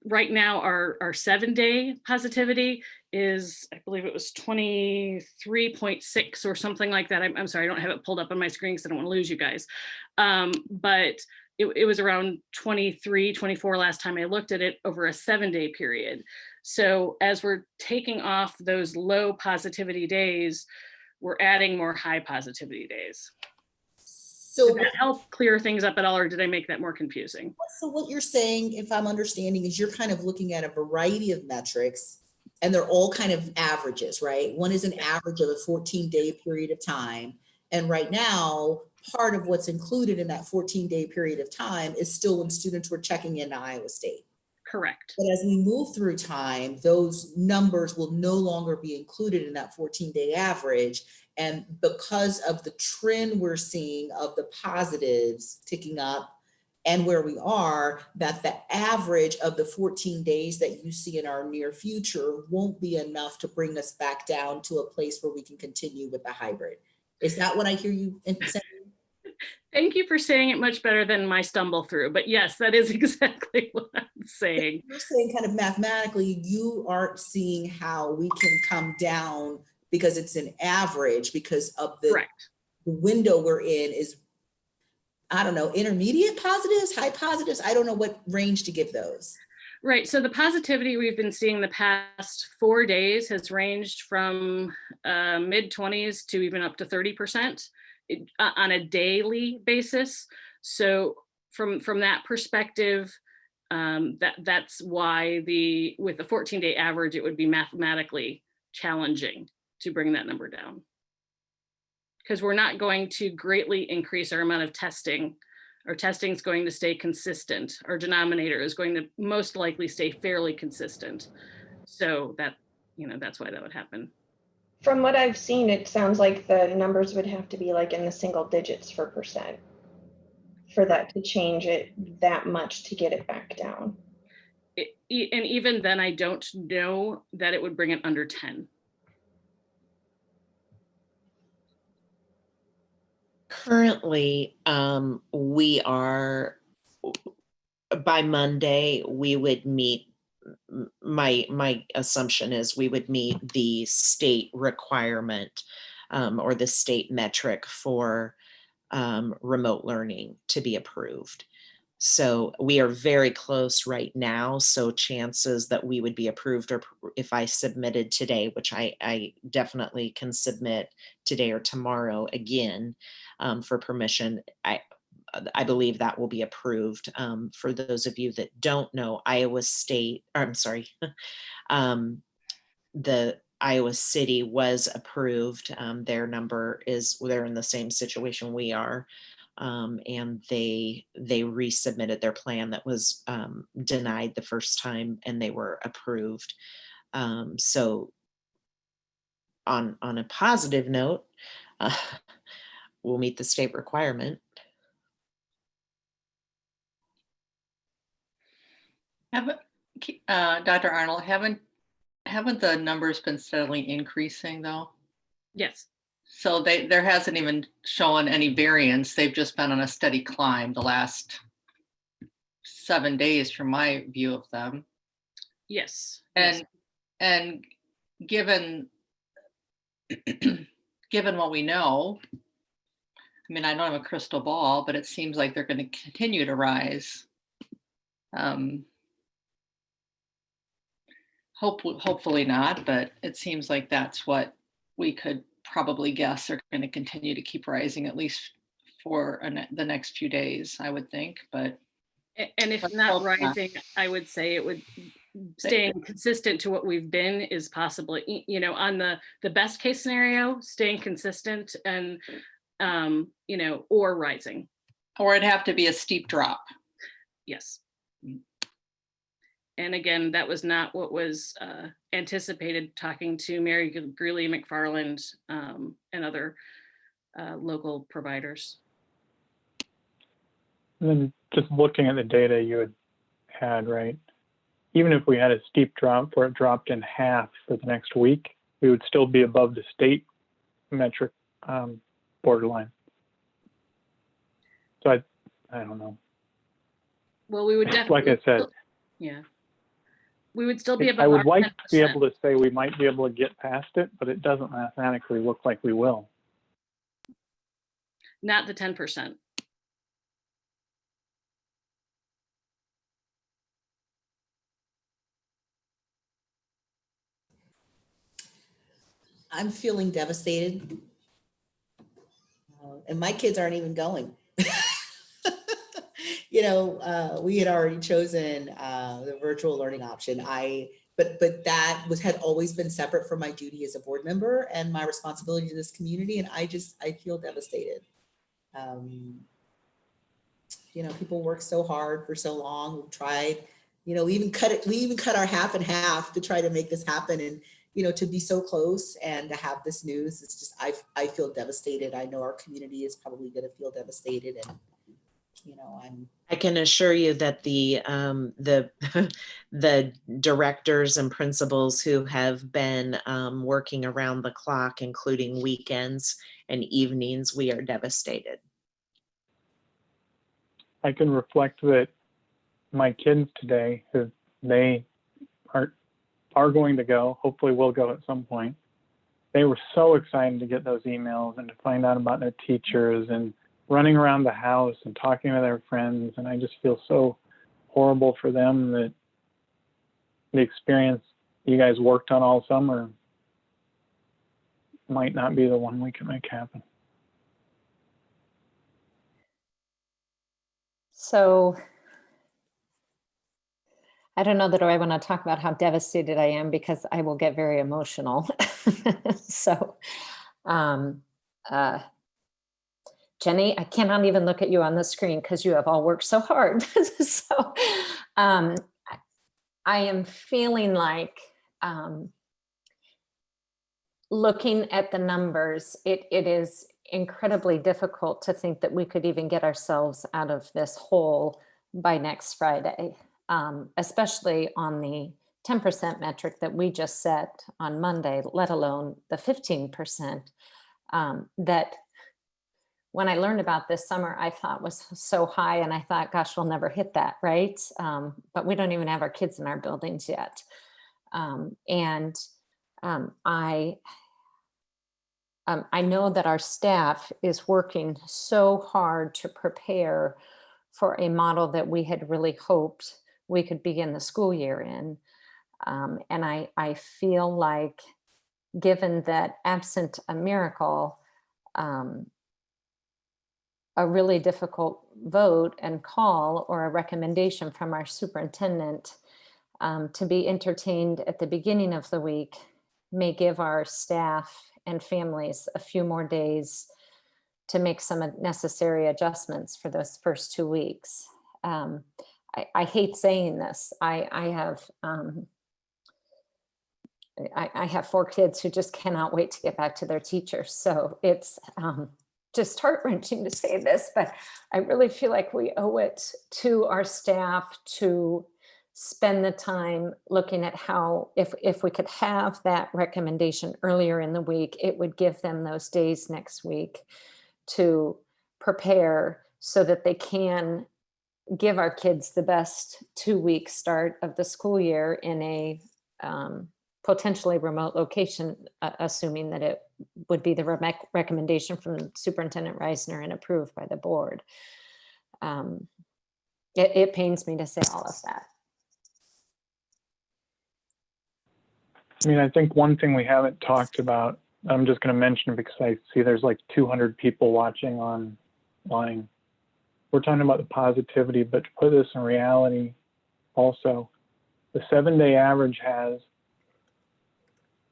Right now, our 7-day positivity is, I believe it was 23.6 or something like that. I'm sorry, I don't have it pulled up on my screen because I don't want to lose you guys. But it was around 23, 24 last time I looked at it over a 7-day period. So as we're taking off those low positivity days, we're adding more high positivity days. So did that help clear things up at all, or did I make that more confusing? So what you're saying, if I'm understanding, is you're kind of looking at a variety of metrics, and they're all kind of averages, right? One is an average of a 14-day period of time. And right now, part of what's included in that 14-day period of time is still when students were checking into Iowa State. Correct. But as we move through time, those numbers will no longer be included in that 14-day average. And because of the trend we're seeing of the positives ticking up and where we are, that the average of the 14 days that you see in our near future won't be enough to bring us back down to a place where we can continue with the hybrid. Is that what I hear you saying? Thank you for saying it much better than my stumble through, but yes, that is exactly what I'm saying. You're saying kind of mathematically, you aren't seeing how we can come down because it's an average, because of the window we're in is, I don't know, intermediate positives, high positives. I don't know what range to give those. Right. So the positivity we've been seeing the past 4 days has ranged from mid-20s to even up to 30% on a daily basis. So from that perspective, that's why with the 14-day average, it would be mathematically challenging to bring that number down, because we're not going to greatly increase our amount of testing. Our testing is going to stay consistent. Our denominator is going to most likely stay fairly consistent. So that's why that would happen. From what I've seen, it sounds like the numbers would have to be like in the single digits for percent for that to change it that much to get it back down. And even then, I don't know that it would bring it under 10. Currently, we are, by Monday, we would meet, my assumption is we would meet the state requirement or the state metric for remote learning to be approved. So we are very close right now. So chances that we would be approved, or if I submitted today, which I definitely can submit today or tomorrow again for permission, I believe that will be approved. For those of you that don't know, Iowa State, or I'm sorry, the Iowa City was approved. Their number is, they're in the same situation we are. And they resubmitted their plan that was denied the first time, and they were approved. So on a positive note, we'll meet the state requirement. Dr. Arnold, haven't the numbers been steadily increasing though? Yes. So there hasn't even shown any variance. They've just been on a steady climb the last 7 days from my view of them. Yes. And given given what we know, I mean, I don't have a crystal ball, but it seems like they're going to continue to rise. Hopefully not, but it seems like that's what we could probably guess are going to continue to keep rising, at least for the next few days, I would think. But and if not rising, I would say it would staying consistent to what we've been is possibly, you know, on the best case scenario, staying consistent and you know, or rising. Or it'd have to be a steep drop. Yes. And again, that was not what was anticipated, talking to Mary Greeley McFarland and other local providers. And then just looking at the data you had, right? Even if we had a steep drop where it dropped in half for the next week, we would still be above the state metric borderline. So I don't know. Well, we would definitely, like I said, yeah, we would still be above. I would like 10%. to be able to say we might be able to get past it, but it doesn't mathematically look like we will. Not the 10%. I'm feeling devastated. And my kids aren't even going. You know, we had already chosen the virtual learning option. But that had always been separate from my duty as a board member and my responsibility to this community. And I feel devastated. You know, people work so hard for so long. We've tried, you know, we even cut our half in half to try to make this happen. And, you know, to be so close and to have this news, it's just, I feel devastated. I know our community is probably going to feel devastated. And, you know, I can assure you that the the directors and principals who have been working around the clock, including weekends and evenings, we are devastated. I can reflect that my kids today, they are going to go, hopefully will go at some point. They were so excited to get those emails and to find out about their teachers and running around the house and talking to their friends. And I just feel so horrible for them that the experience you guys worked on all summer might not be the one we can make happen. So I don't know that I want to talk about how devastated I am, because I will get very emotional. So, Jenny, I cannot even look at you on the screen because you have all worked so hard. So I am feeling like, looking at the numbers, it is incredibly difficult to think that we could even get ourselves out of this hole by next Friday, especially on the 10% metric that we just set on Monday, let alone the 15%, that when I learned about this summer, I thought was so high, and I thought, gosh, we'll never hit that, right? But we don't even have our kids in our buildings yet. I know that our staff is working so hard to prepare for a model that we had really hoped we could begin the school year in. And I feel like, given that absent a miracle, a really difficult vote and call or a recommendation from our superintendent to be entertained at the beginning of the week may give our staff and families a few more days to make some necessary adjustments for those first 2 weeks. I hate saying this. I have 4 kids who just cannot wait to get back to their teachers. So it's just heart-wrenching to say this, but I really feel like we owe it to our staff to spend the time looking at how, if we could have that recommendation earlier in the week, it would give them those days next week to prepare so that they can give our kids the best 2-week start of the school year in a potentially remote location, assuming that it would be the recommendation from Superintendent Reisner and approved by the board. It pains me to say all of that. I mean, I think one thing we haven't talked about, I'm just going to mention it because I see there's like 200 people watching online. We're talking about the positivity, but to put this in reality also, the 7-day average has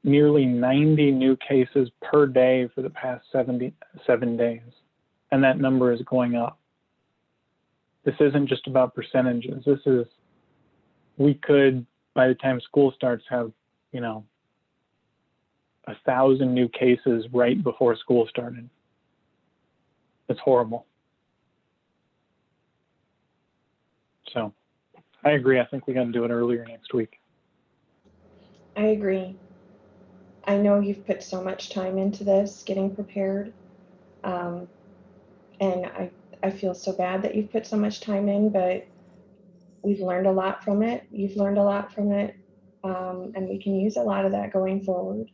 nearly 90 new cases per day for the past 7 days. And that number is going up. This isn't just about percentages. This is, we could, by the time school starts, have, 1,000 new cases right before school started. It's horrible. So I agree. I think we got to do it earlier next week. I agree. I know you've put so much time into this, getting prepared. And I feel so bad that you've put so much time in, but we've learned a lot from it. You've learned a lot from it. And we can use a lot of that going forward.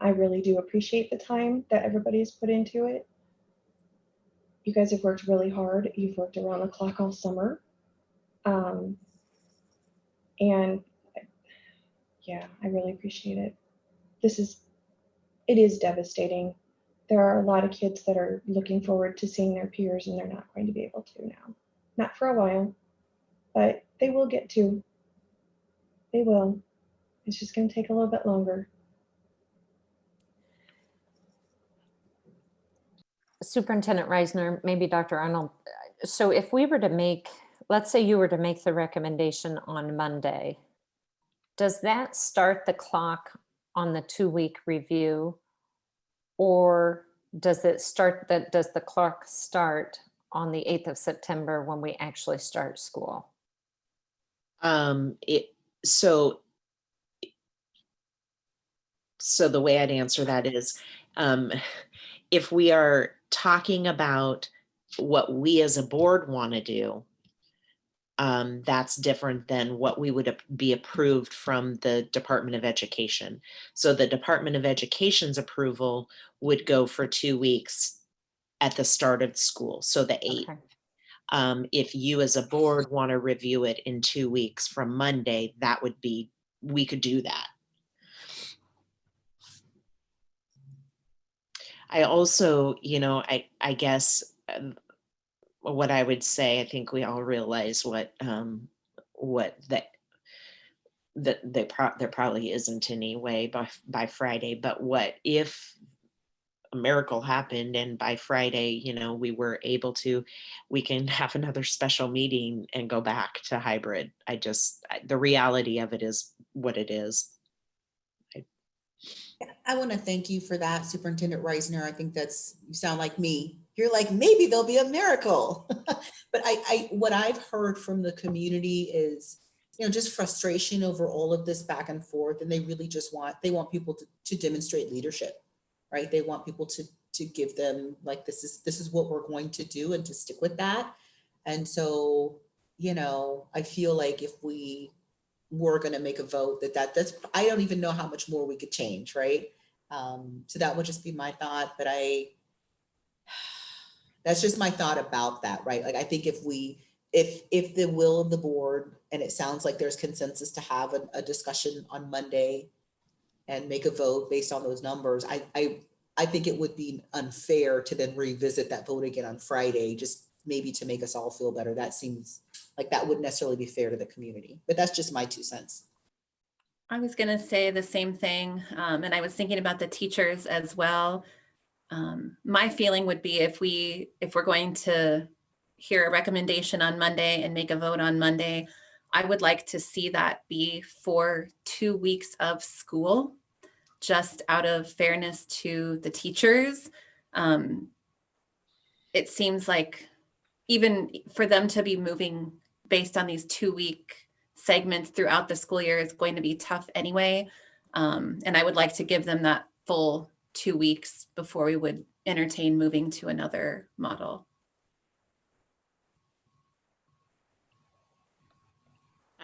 I really do appreciate the time that everybody's put into it. You guys have worked really hard. You've worked around the clock all summer. And yeah, I really appreciate it. It is devastating. There are a lot of kids that are looking forward to seeing their peers, and they're not going to be able to now. Not for a while, but they will get to. They will. It's just going to take a little bit longer. Superintendent Reisner, maybe Dr. Arnold. So if we were to make, let's say you were to make the recommendation on Monday, does that start the clock on the 2-week review, or does the clock start on the 8th of September when we actually start school? So the way I'd answer that is, if we are talking about what we as a board want to do, that's different than what we would be approved from the Department of Education. So the Department of Education's approval would go for 2 weeks at the start of school, so the 8th. Okay. If you as a board want to review it in 2 weeks from Monday, we could do that. I also, I guess what I would say, I think we all realize there probably isn't any way by Friday, but what if a miracle happened and by Friday, we can have another special meeting and go back to hybrid. The reality of it is what it is. I want to thank you for that, Superintendent Reisner. I think you sound like me. You're like, maybe there'll be a miracle. But what I've heard from the community is, just frustration over all of this back and forth. And they really just want people to demonstrate leadership, right? They want people to to give them like, this is what we're going to do and to stick with that. And so, you know, I feel like if we were going to make a vote that's, I don't even know how much more we could change. Right. So that would just be my thought, but that's just my thought about that. Right. Like, I think if the will of the board, and it sounds like there's consensus to have a discussion on Monday and make a vote based on those numbers, I think it would be unfair to then revisit that vote again on Friday, just maybe to make us all feel better. That seems like that wouldn't necessarily be fair to the community, but that's just my 2 cents. I was going to say the same thing. And I was thinking about the teachers as well. My feeling would be if we're going to hear a recommendation on Monday and make a vote on Monday, I would like to see that be for 2 weeks of school, just out of fairness to the teachers. It seems like even for them to be moving based on these 2-week segments throughout the school year is going to be tough anyway. And I would like to give them that full 2 weeks before we would entertain moving to another model.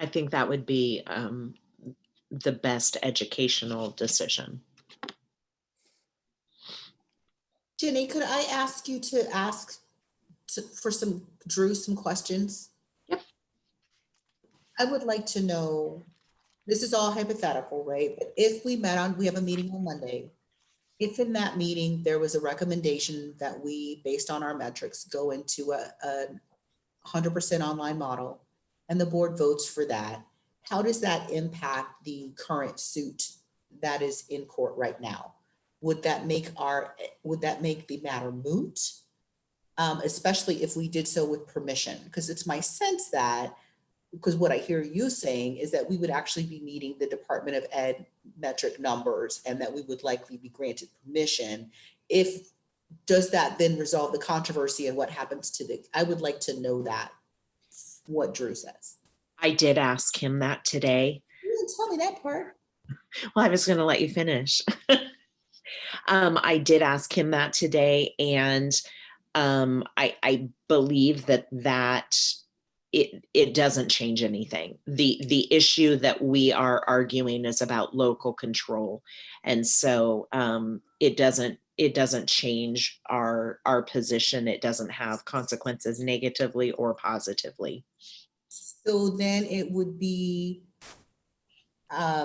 I think that would be the best educational decision. Jenny, could I ask you to ask for Drew some questions? Yep. I would like to know, this is all hypothetical, right? But if we have a meeting on Monday, if in that meeting there was a recommendation that we, based on our metrics, go into a 100% online model and the board votes for that, how does that impact the current suit that is in court right now? Would that make the matter moot? Especially if we did so with permission? Because it's my sense that, because what I hear you saying is that we would actually be meeting the Department of Ed metric numbers and that we would likely be granted permission. Does that then resolve the controversy and what happens to I would like to know that, what Drew says. I did ask him that today. You didn't tell me that part. Well, I was going to let you finish. I did ask him that today, and I believe that it doesn't change anything. The issue that we are arguing is about local control, and so it doesn't change our position. It doesn't have consequences negatively or positively. So then it would be, I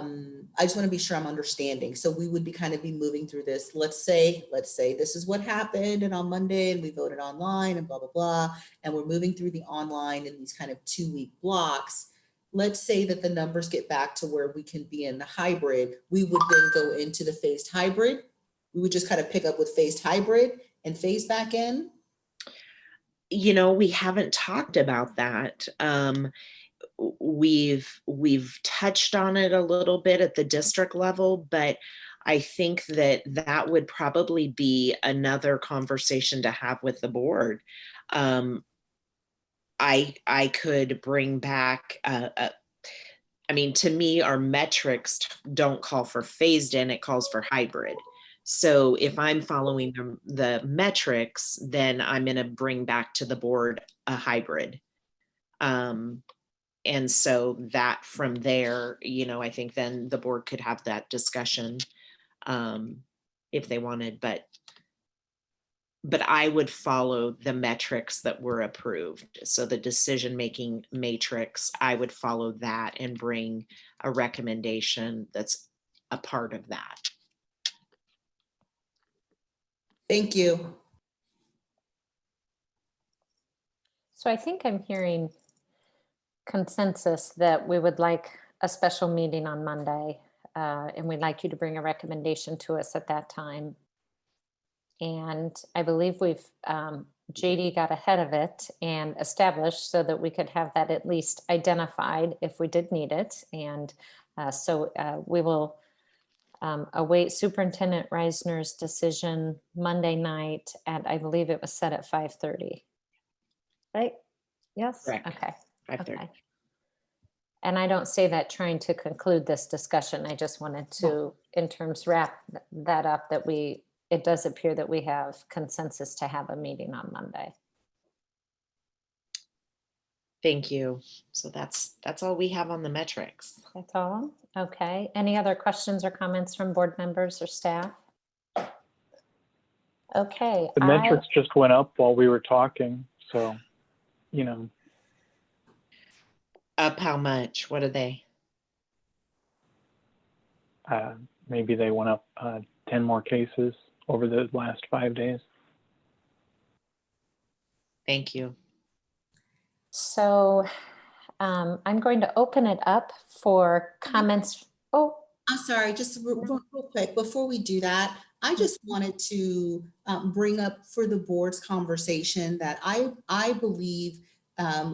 just want to be sure I'm understanding. So we would be moving through this. Let's say this is what happened and on Monday and we voted online and blah, blah, blah. And we're moving through the online in these 2-week blocks. Let's say that the numbers get back to where we can be in the hybrid. We would then go into the phased hybrid. We would just pick up with phased hybrid and phase back in. You know, we haven't talked about that. We've touched on it a little bit at the district level, but I think that would probably be another conversation to have with the board. I could bring back, I mean, to me, our metrics don't call for phased in, it calls for hybrid. So if I'm following the metrics, then I'm going to bring back to the board a hybrid. And so that from there, you know, I think then the board could have that discussion if they wanted, but I would follow the metrics that were approved. So the decision-making matrix, I would follow that and bring a recommendation that's a part of that. Thank you. So I think I'm hearing consensus that we would like a special meeting on Monday, and we'd like you to bring a recommendation to us at that time. And I believe we've, JD got ahead of it and established so that we could have that at least identified if we did need it. And so we will await Superintendent Reisner's decision Monday night at, I believe it was set at 5:30. Right? Yes? Correct. Okay. 5:30. Okay. And I don't say that trying to conclude this discussion. I just wanted to, in terms, wrap that up, that we it does appear that we have consensus to have a meeting on Monday. Thank you. So that's all we have on the metrics. That's all? Okay. Any other questions or comments from board members or staff? Okay. The metrics just went up while we were talking, so, you know. Up how much? What are they? Maybe they went up 10 more cases over the last 5 days. Thank you. So I'm going to open it up for comments. Oh, I'm sorry, just real quick, before we do that, I just wanted to bring up for the board's conversation that I believe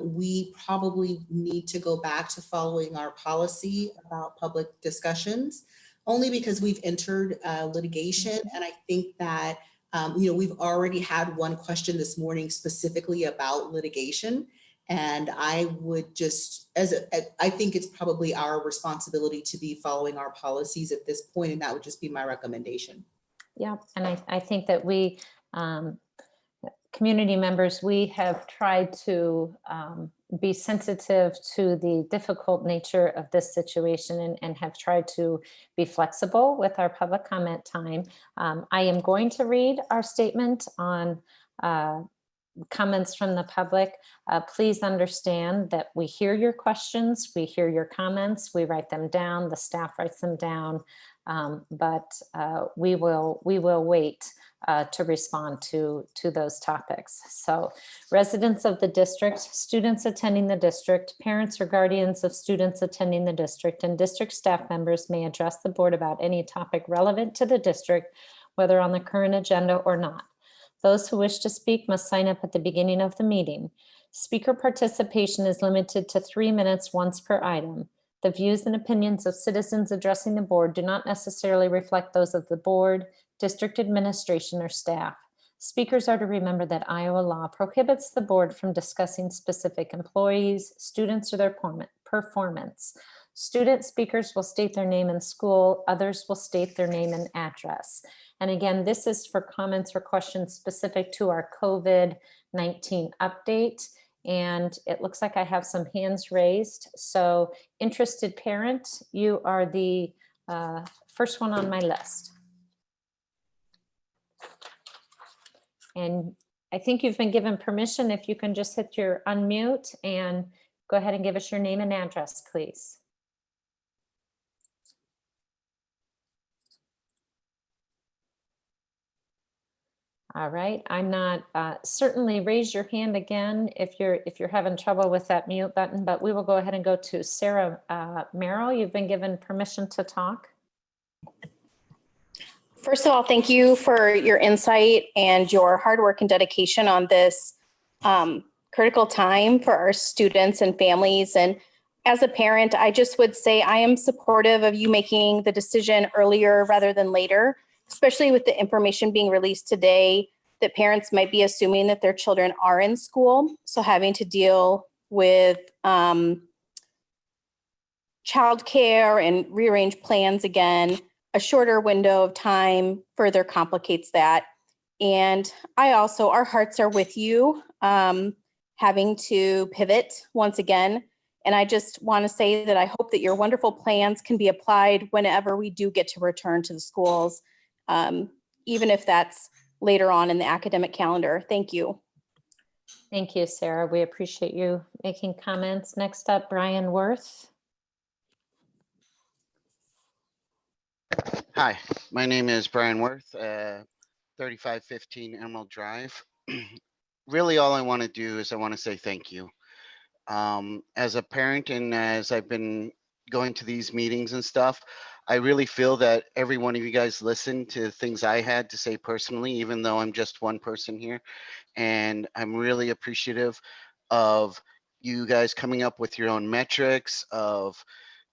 we probably need to go back to following our policy about public discussions, only because we've entered litigation. And I think that, you know, we've already had one question this morning specifically about litigation. And I would just, I think it's probably our responsibility to be following our policies at this point, and that would just be my recommendation. yeah. And I think that we, community members, we have tried to be sensitive to the difficult nature of this situation and have tried to be flexible with our public comment time. I am going to read our statement on comments from the public. Please understand that we hear your questions, we hear your comments, we write them down, the staff writes them down, but we will wait to respond to those topics. So residents of the district, students attending the district, parents or guardians of students attending the district, and district staff members may address the board about any topic relevant to the district, whether on the current agenda or not. Those who wish to speak must sign up at the beginning of the meeting. Speaker participation is limited to 3 minutes once per item. The views and opinions of citizens addressing the board do not necessarily reflect those of the board, district administration, or staff. Speakers are to remember that Iowa law prohibits the board from discussing specific employees, students, or their performance. Student speakers will state their name and school, others will state their name and address. And again, this is for comments or questions specific to our COVID-19 update. And it looks like I have some hands raised. So interested parent, you are the first one on my list. And I think you've been given permission. If you can just hit your unmute and go ahead and give us your name and address, please. All right, I'm not, certainly raise your hand again if you're having trouble with that mute button, but we will go ahead and go to Sarah Merrill. You've been given permission to talk. First of all, thank you for your insight and your hard work and dedication on this critical time for our students and families. And as a parent, I just would say I am supportive of you making the decision earlier rather than later, especially with the information being released today that parents might be assuming that their children are in school. So having to deal with childcare and rearrange plans again, a shorter window of time further complicates that. And I also, our hearts are with you, having to pivot once again. And I just want to say that I hope that your wonderful plans can be applied whenever we do get to return to the schools, even if that's later on in the academic calendar. Thank you. Thank you, Sarah. We appreciate you making comments. Next up, Brian Worth. Hi, my name is Brian Worth, 3515 Emerald Drive. Really, all I want to do is I want to say thank you. As a parent and as I've been going to these meetings and stuff, I really feel that every one of you guys listened to things I had to say personally, even though I'm just one person here. And I'm really appreciative of you guys coming up with your own metrics, of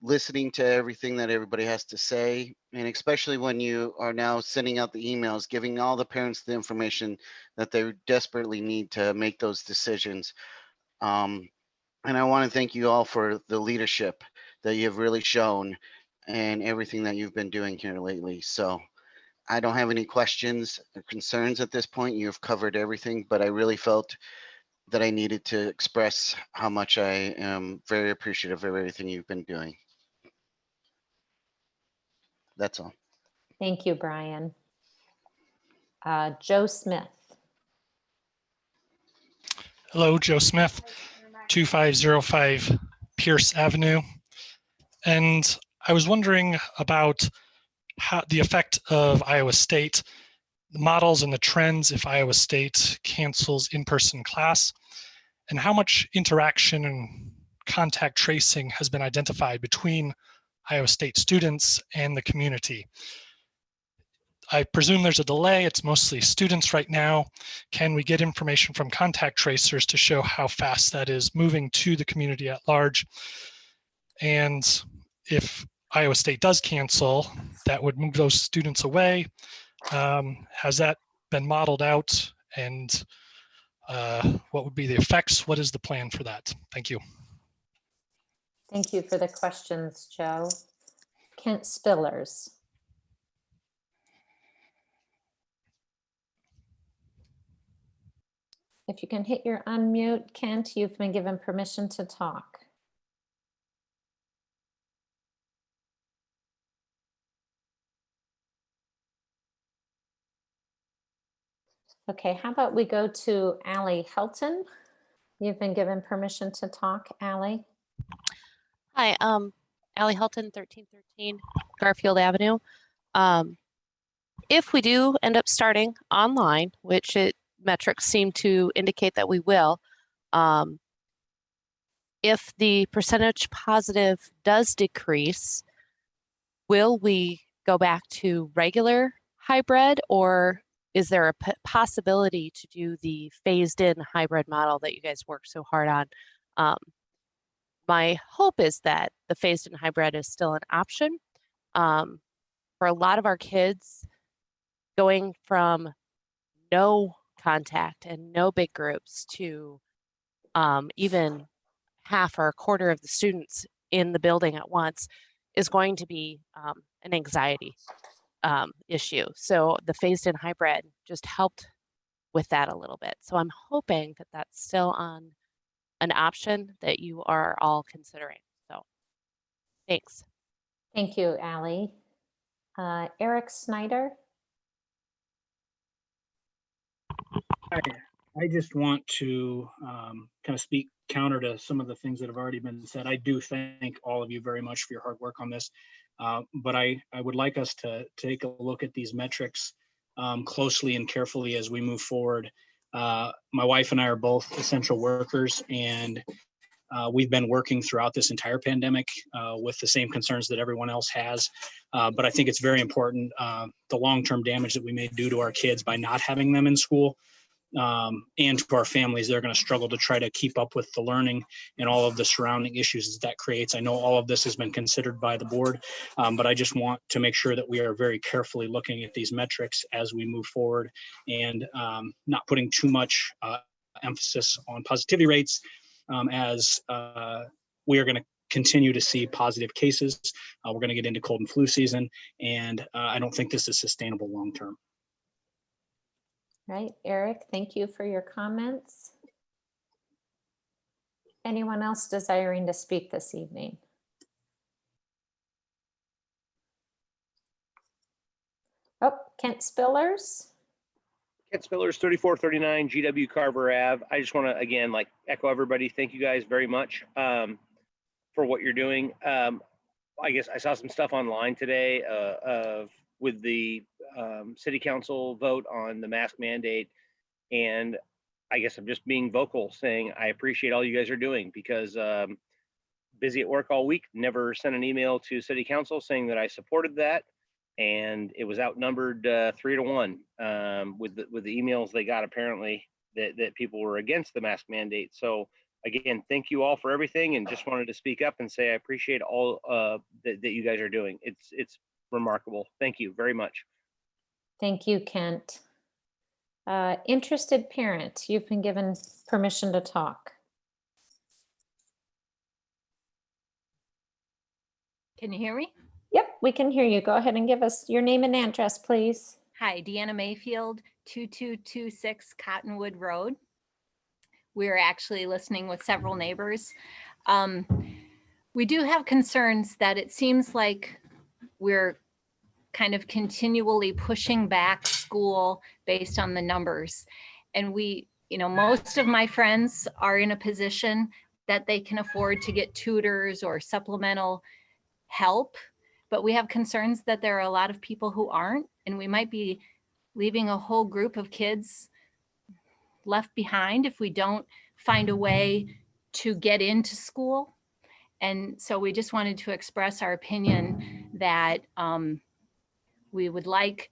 listening to everything that everybody has to say, and especially when you are now sending out the emails, giving all the parents the information that they desperately need to make those decisions. And I want to thank you all for the leadership that you've really shown and everything that you've been doing here lately. So I don't have any questions or concerns at this point. You have covered everything, but I really felt that I needed to express how much I am very appreciative of everything you've been doing. That's all. Thank you, Brian. Joe Smith. Hello, Joe Smith, 2505 Pierce Avenue. And I was wondering about how the effect of Iowa State, the models and the trends if Iowa State cancels in-person class, and how much interaction and contact tracing has been identified between Iowa State students and the community. I presume there's a delay. It's mostly students right now. Can we get information from contact tracers to show how fast that is moving to the community at large? And if Iowa State does cancel, that would move those students away. Has that been modeled out? And what would be the effects? What is the plan for that? Thank you. Thank you for the questions, Joe. Kent Spillers. If you can hit your unmute, Kent, you've been given permission to talk. Okay, how about we go to Allie Helton? You've been given permission to talk, Allie. Hi, Allie Helton, 1313 Garfield Avenue. If we do end up starting online, which metrics seem to indicate that we will, if the percentage positive does decrease, will we go back to regular hybrid, or is there a possibility to do the phased in hybrid model that you guys worked so hard on? My hope is that the phased in hybrid is still an option. For a lot of our kids, going from no contact and no big groups to even half or a quarter of the students in the building at once is going to be an anxiety issue. So the phased in hybrid just helped with that a little bit. So I'm hoping that that's still on an option that you are all considering. So thanks. Thank you, Allie. Eric Snyder. Hi. I just want to kind of speak counter to some of the things that have already been said. I do thank all of you very much for your hard work on this, but I would like us to take a look at these metrics closely and carefully as we move forward. My wife and I are both essential workers, and we've been working throughout this entire pandemic with the same concerns that everyone else has. But I think it's very important, the long-term damage that we may do to our kids by not having them in school, and to our families. They're going to struggle to try to keep up with the learning and all of the surrounding issues that creates. I know all of this has been considered by the board, but I just want to make sure that we are very carefully looking at these metrics as we move forward, and not putting too much emphasis on positivity rates, as we are going to continue to see positive cases. We're going to get into cold and flu season, and I don't think this is sustainable long term. Right, Eric, thank you for your comments. Anyone else desiring to speak this evening? Oh, Kent Spillers. Kent Spillers, 3439 GW Carver Ave. I just want to, again, echo everybody. Thank you guys very much for what you're doing. I guess I saw some stuff online today with the city council vote on the mask mandate. And I guess I'm just being vocal, saying I appreciate all you guys are doing, because busy at work all week, never sent an email to city council saying that I supported that. And it was outnumbered 3-1 with the emails they got, apparently, that people were against the mask mandate. So again, thank you all for everything, and just wanted to speak up and say I appreciate all that you guys are doing. It's remarkable. Thank you very much. Thank you, Kent. Interested parent, you've been given permission to talk. Can you hear me? Yep, we can hear you. Go ahead and give us your name and address, please. Hi, Deanna Mayfield, 2226 Cottonwood Road. We're actually listening with several neighbors. We do have concerns that it seems like we're kind of continually pushing back school based on the numbers. And most of my friends are in a position that they can afford to get tutors or supplemental help, but we have concerns that there are a lot of people who aren't, and we might be leaving a whole group of kids left behind if we don't find a way to get into school. And so we just wanted to express our opinion that we would like,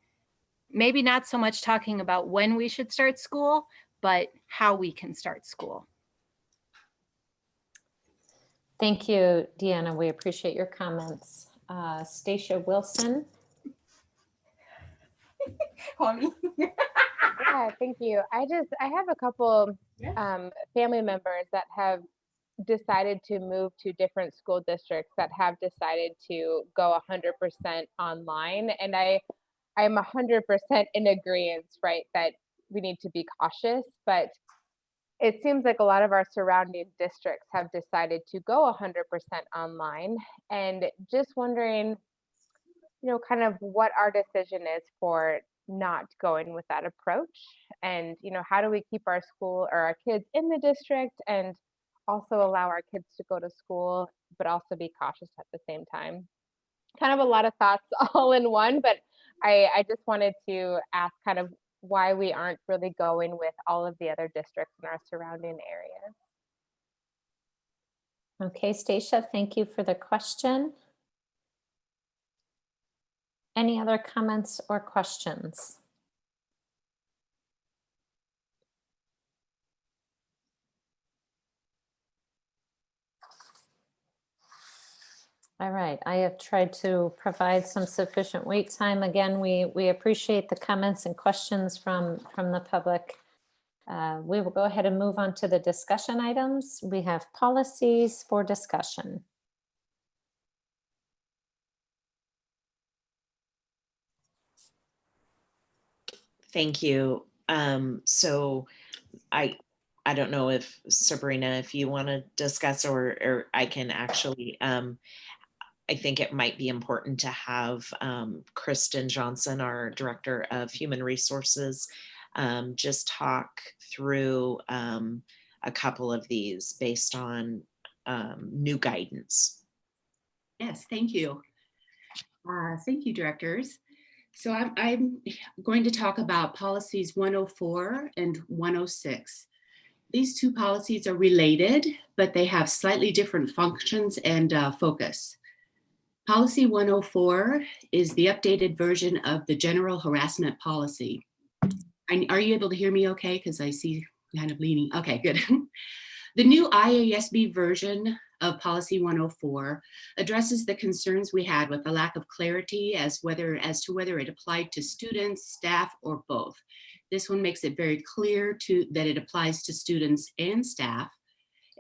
maybe not so much talking about when we should start school, but how we can start school. Thank you, Deanna. We appreciate your comments. Stacia Wilson. Yeah, thank you. I have a couple family members that have decided to move to different school districts, that have decided to go 100% online. And I'm 100% in agreement, right, that we need to be cautious, but it seems like a lot of our surrounding districts have decided to go 100% online. And just wondering, kind of what our decision is for not going with that approach. And, how do we keep our school or our kids in the district and also allow our kids to go to school, but also be cautious at the same time? Kind of a lot of thoughts all in one, but I just wanted to ask kind of why we aren't really going with all of the other districts in our surrounding areas. Okay, Stacia, thank you for the question. Any other comments or questions? All right, I have tried to provide some sufficient wait time. Again, we appreciate the comments and questions from the public. We will go ahead and move on to the discussion items. We have policies for discussion. Thank you. So I don't know if Sabrina, if you want to discuss, or I can actually, I think it might be important to have Kristen Johnson, our Director of Human Resources, just talk through a couple of these based on new guidance. Yes, thank you. Thank you, directors. So I'm going to talk about policies 104 and 106. These two policies are related, but they have slightly different functions and focus. Policy 104 is the updated version of the general harassment policy. Are you able to hear me okay? Because I see kind of leaning. Okay, good. The new IASB version of policy 104 addresses the concerns we had with the lack of clarity as to whether it applied to students, staff, or both. This one makes it very clear that it applies to students and staff.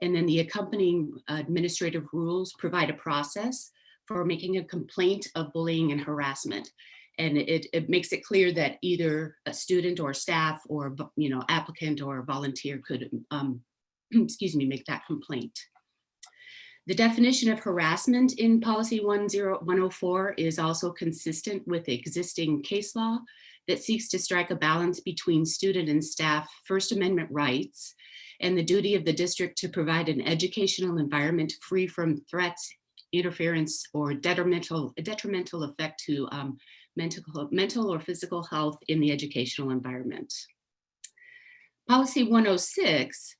And then the accompanying administrative rules provide a process for making a complaint of bullying and harassment. And it makes it clear that either a student or staff or applicant or volunteer could make that complaint. The definition of harassment in policy 104 is also consistent with existing case law that seeks to strike a balance between student and staff First Amendment rights and the duty of the district to provide an educational environment free from threats, interference, or detrimental effect to mental or physical health in the educational environment. Policy 106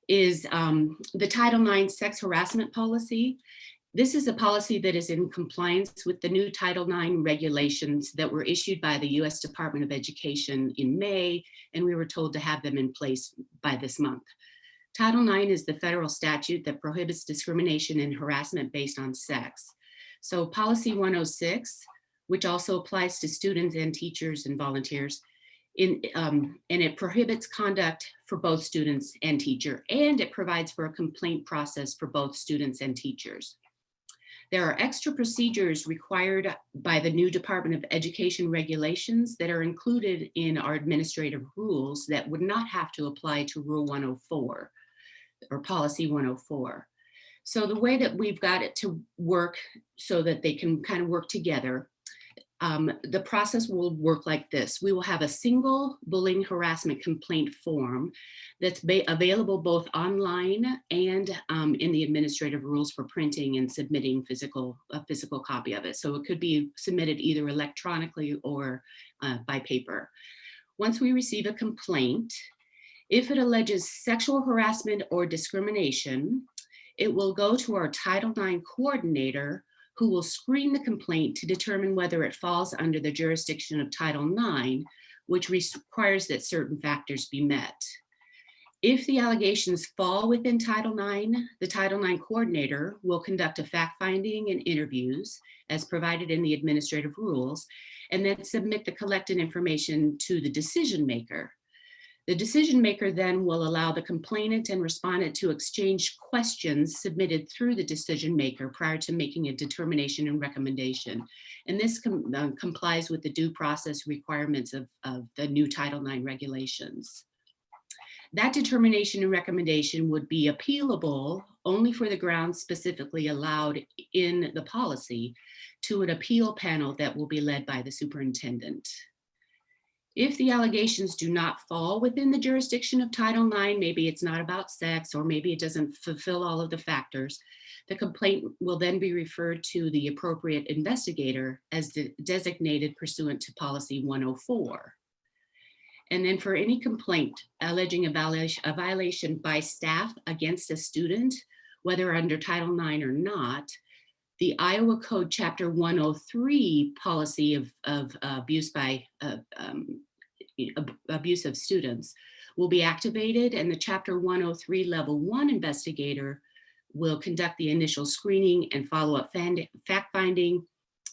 is the Title IX sex harassment policy. This is a policy that is in compliance with the new Title IX regulations that were issued by the U.S. Department of Education in May, and we were told to have them in place by this month. Title IX is the federal statute that prohibits discrimination and harassment based on sex. So policy 106, which also applies to students and teachers and volunteers, and it prohibits conduct for both students and teacher, and it provides for a complaint process for both students and teachers. There are extra procedures required by the new Department of Education regulations that are included in our administrative rules that would not have to apply to Rule 104 or Policy 104. So the way that we've got it to work so that they can kind of work together, the process will work like this. We will have a single bullying harassment complaint form that's available both online and in the administrative rules for printing and submitting a physical copy of it. So it could be submitted either electronically or by paper. Once we receive a complaint, if it alleges sexual harassment or discrimination, it will go to our Title IX coordinator, who will screen the complaint to determine whether it falls under the jurisdiction of Title IX, which requires that certain factors be met. If the allegations fall within Title IX, the Title IX coordinator will conduct a fact-finding and interviews as provided in the administrative rules, and then submit the collected information to the decision maker. The decision maker then will allow the complainant and respondent to exchange questions submitted through the decision maker prior to making a determination and recommendation. And this complies with the due process requirements of the new Title IX regulations. That determination and recommendation would be appealable only for the grounds specifically allowed in the policy to an appeal panel that will be led by the superintendent. If the allegations do not fall within the jurisdiction of Title IX, maybe it's not about sex, or maybe it doesn't fulfill all of the factors, the complaint will then be referred to the appropriate investigator as designated pursuant to Policy 104. And then for any complaint alleging a violation by staff against a student, whether under Title IX or not, the Iowa Code Chapter 103 policy of abuse by abuse of students will be activated, and the Chapter 103 Level 1 investigator will conduct the initial screening and follow-up fact-finding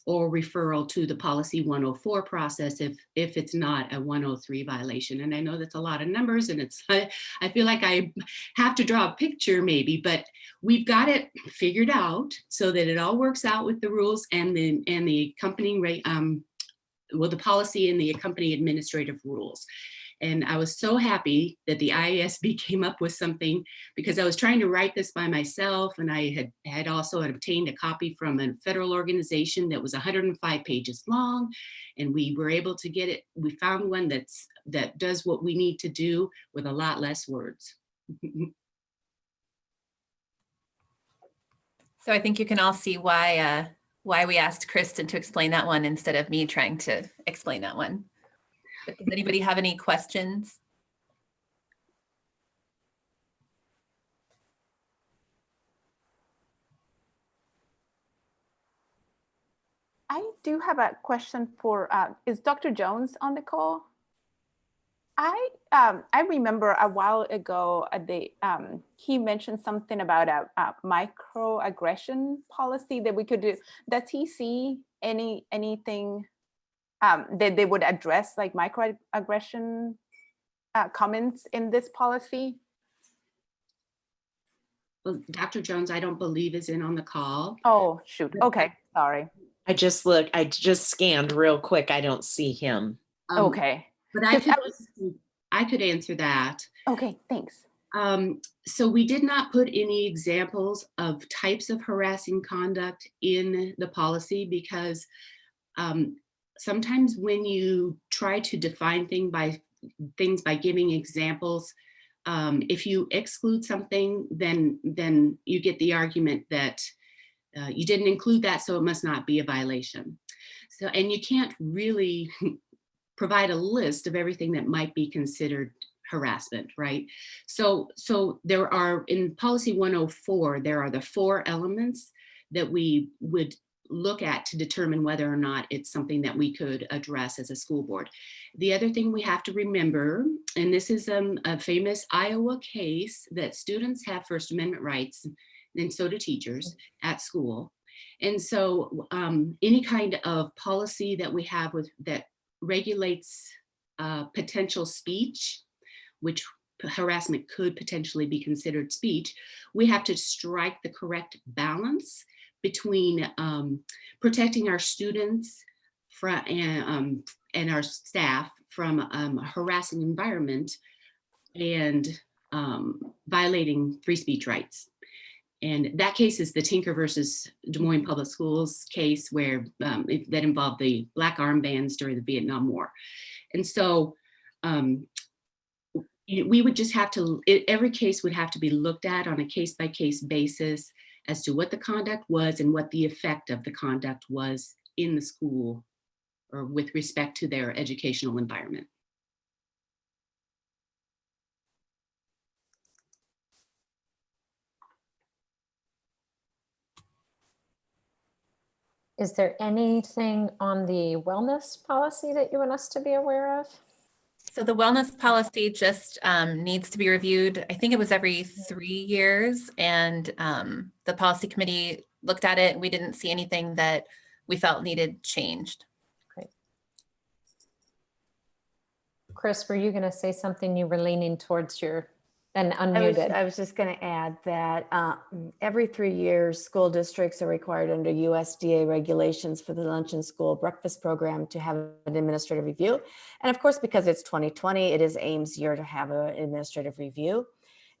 or referral to the Policy 104 process if it's not a 103 violation. And I know that's a lot of numbers, and I feel like I have to draw a picture maybe, but we've got it figured out so that it all works out with the rules and the accompanying the policy and the accompanying administrative rules. And I was so happy that the IASB came up with something, because I was trying to write this by myself, and I had also obtained a copy from a federal organization that was 105 pages long, and we were able to get it. We found one that does what we need to do with a lot less words. So I think you can all see why we asked Kristen to explain that one instead of me trying to explain that one. But does anybody have any questions? I do have a question for, is Dr. Jones on the call? I remember a while ago he mentioned something about a microaggression policy that we could do. Does he see anything that they would address, like microaggression comments in this policy? Well, Dr. Jones, I don't believe is in on the call. Oh, shoot. Okay, sorry. I just scanned real quick. I don't see him. Okay. But I could answer that. Okay, thanks. So we did not put any examples of types of harassing conduct in the policy, because sometimes when you try to define things by giving examples, if you exclude something, then you get the argument that you didn't include that, so it must not be a violation. So, and you can't really provide a list of everything that might be considered harassment, right? So there are, in Policy 104, there are the 4 elements that we would look at to determine whether or not it's something that we could address as a school board. The other thing we have to remember, and this is a famous Iowa case, that students have First Amendment rights, and so do teachers at school. And so any kind of policy that we have that regulates potential speech, which harassment could potentially be considered speech, we have to strike the correct balance between protecting our students from, and our staff from a harassing environment and violating free speech rights. And that case is the Tinker versus Des Moines Public Schools case where that involved the black armbands during the Vietnam War. And so we would just have to, every case would have to be looked at on a case-by-case basis as to what the conduct was and what the effect of the conduct was in the school or with respect to their educational environment. Is there anything on the wellness policy that you want us to be aware of? So the wellness policy just needs to be reviewed. I think it was every 3 years, and the policy committee looked at it and we didn't see anything that we felt needed changed. Great. Chris, were you going to say something? You were leaning towards your, and unmuted. I was just going to add that every 3 years, school districts are required under USDA regulations for the lunch and school breakfast program to have an administrative review. And of course, because it's 2020, it is AIM's year to have an administrative review.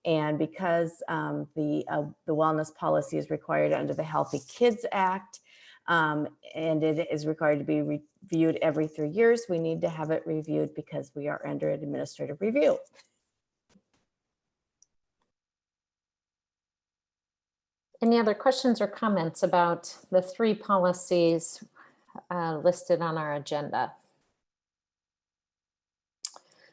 And because the wellness policy is required under the Healthy Kids Act, and it is required to be reviewed every 3 years, we need to have it reviewed because we are under an administrative review. Any other questions or comments about the 3 policies listed on our agenda?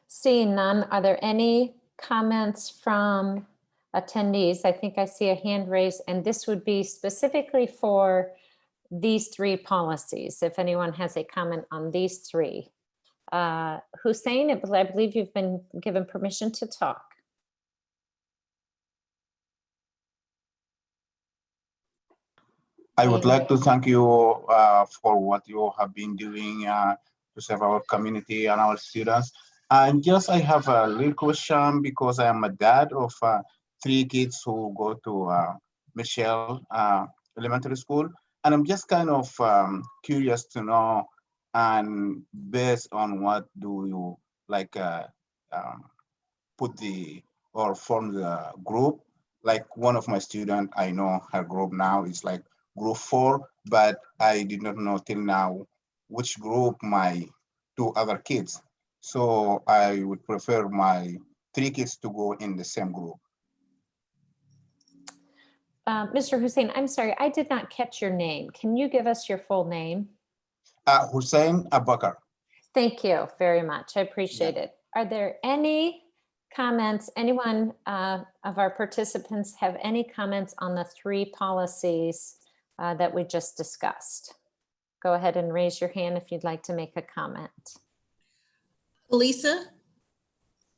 Seeing none, are there any comments from attendees? I think I see a hand raised, and this would be specifically for these 3 policies. If anyone has a comment on these 3. Hussein, I believe you've been given permission to talk. I would like to thank you for what you have been doing to serve our community and our students. And just I have a little question because I am a dad of 3 kids who go to Michelle Elementary School. And I'm just kind of curious to know, and based on what do you like put the or form the group? Like one of my students, I know her group now is like group 4, but I did not know till now which group my 2 other kids. So I would prefer my 3 kids to go in the same group. Mr. Hussein, I'm sorry, I did not catch your name. Can you give us your full name? Hussein Abakar. Thank you very much. I appreciate it. Are there any comments? Anyone of our participants have any comments on the 3 policies that we just discussed? Go ahead and raise your hand if you'd like to make a comment. Elisa,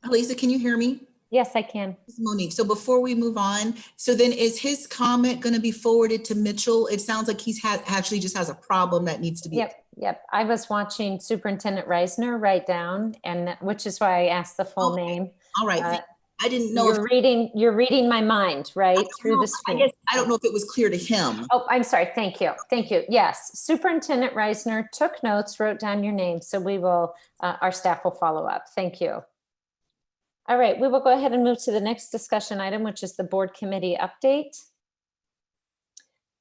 can you hear me? Yes, I can. Monique, so before we move on, so then is his comment going to be forwarded to Mitchell? It sounds like he's actually just has a problem that needs to be. Yep. I was watching Superintendent Reisner write down, and which is why I asked the full name. All right. I didn't know. You're reading my mind, right? Through the screen. I guess I don't know if it was clear to him. Oh, I'm sorry. Thank you. Yes, Superintendent Reisner took notes, wrote down your name, so we will, our staff will follow up. Thank you. All right, we will go ahead and move to the next discussion item, which is the board committee update.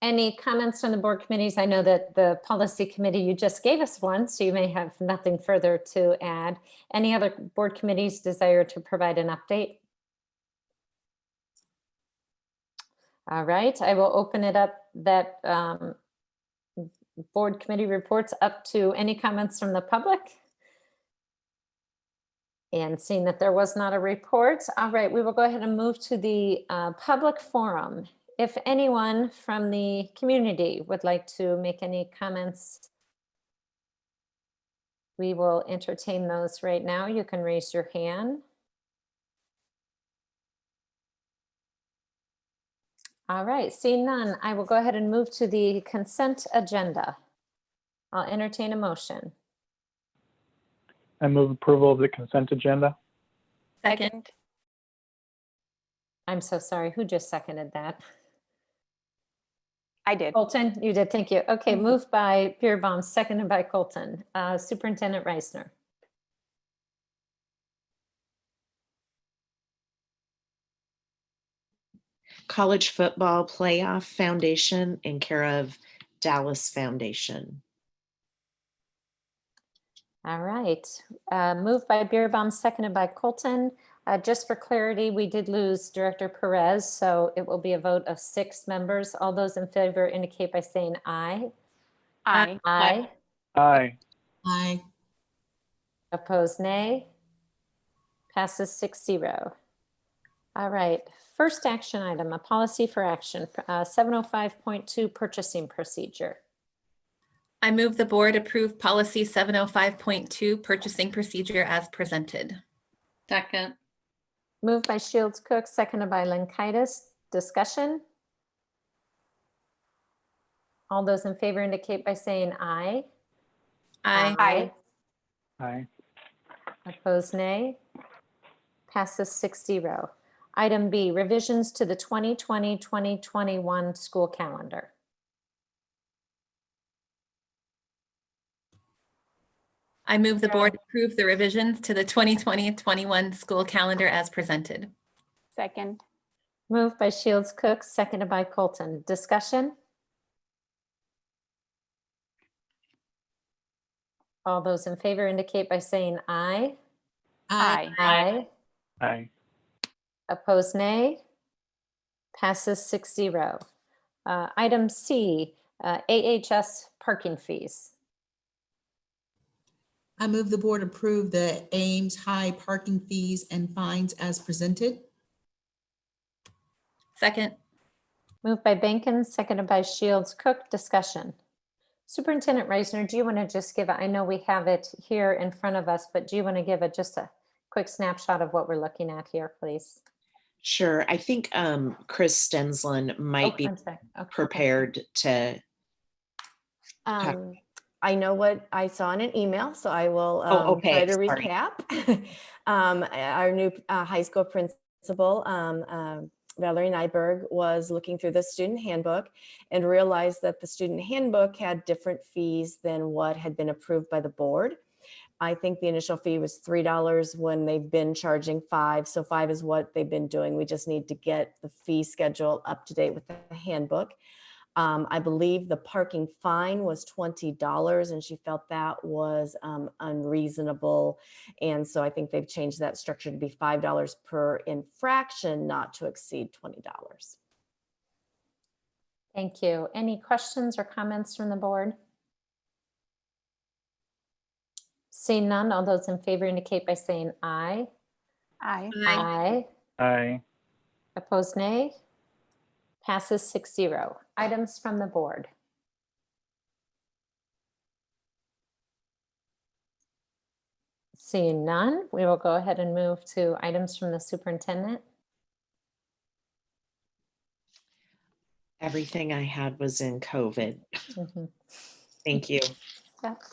Any comments from the board committees? I know that the policy committee, you just gave us one, so you may have nothing further to add. Any other board committees desire to provide an update? All right, I will open it up, that board committee reports up to any comments from the public. And seeing that there was not a report, all right, we will go ahead and move to the public forum. If anyone from the community would like to make any comments, we will entertain those right now. You can raise your hand. All right, seeing none, I will go ahead and move to the consent agenda. I'll entertain a motion. I move approval of the consent agenda. Second. I'm so sorry, who just seconded that? I did. Colton, you did, thank you. Okay, moved by Beerbaum, seconded by Colton. Superintendent Reisner. College Football Playoff Foundation in care of Dallas Foundation. All right, moved by Beerbaum, seconded by Colton. Just for clarity, we did lose Director Perez, so it will be a vote of 6 members. All those in favor indicate by saying aye. Aye. Aye. Aye. Aye. Opposed, nay. Passes 6-0. All right, first action item, a policy for action, 705.2 purchasing procedure. I move the board approve policy 705.2 purchasing procedure as presented. Second. Moved by Shields Cook, seconded by Lankaitis. Discussion? All those in favor indicate by saying aye. Aye. Aye. Aye. Opposed, nay. Passes 6-0. Item B, revisions to the 2020-2021 school calendar. I move the board approve the revisions to the 2020-21 school calendar as presented. Second. Moved by Shields Cook, seconded by Colton. Discussion? All those in favor indicate by saying aye. Aye. Aye. Aye. Opposed, nay. Passes 6-0. Item C, AHS parking fees. I move the board approve the Ames High parking fees and fines as presented. Second. Moved by Bankin, seconded by Shields Cook. Discussion. Superintendent Reisner, do you want to just give, I know we have it here in front of us, but do you want to give just a quick snapshot of what we're looking at here, please? Sure. I think Chris Stensland might be prepared to talk. I know what I saw in an email, so I will try to recap. Our new high school principal, Valerie Nyberg, was looking through the student handbook and realized that the student handbook had different fees than what had been approved by the board. I think the initial fee was $3 when they've been charging $5. So $5 is what they've been doing. We just need to get the fee schedule up to date with the handbook. I believe the parking fine was $20 and she felt that was unreasonable. And so I think they've changed that structure to be $5 per infraction, not to exceed $20. Thank you. Any questions or comments from the board? Seeing none, all those in favor indicate by saying aye. Aye. Aye. Aye. Opposed, nay. Passes 6-0. Items from the board. Seeing none, we will go ahead and move to items from the superintendent. Everything I had was in COVID. Thank you. Yep.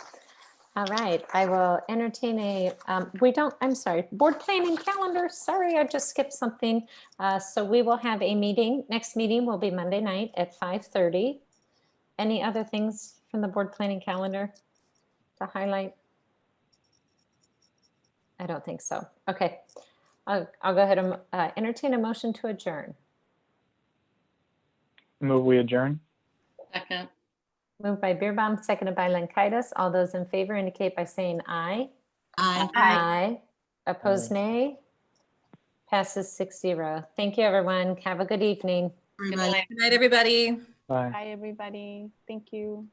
All right, I will entertain a, I'm sorry, board planning calendar. Sorry, I just skipped something. So we will have a meeting. Next meeting will be Monday night at 5:30. Any other things from the board planning calendar to highlight? I don't think so. Okay, I'll go ahead and entertain a motion to adjourn. Move we adjourn. Second. Moved by Beerbaum, seconded by Lankaitis. All those in favor indicate by saying aye. Aye. Aye. Opposed, nay. Passes 6-0. Thank you, everyone. Have a good evening. Good night, everybody. Bye. Bye, everybody. Thank you.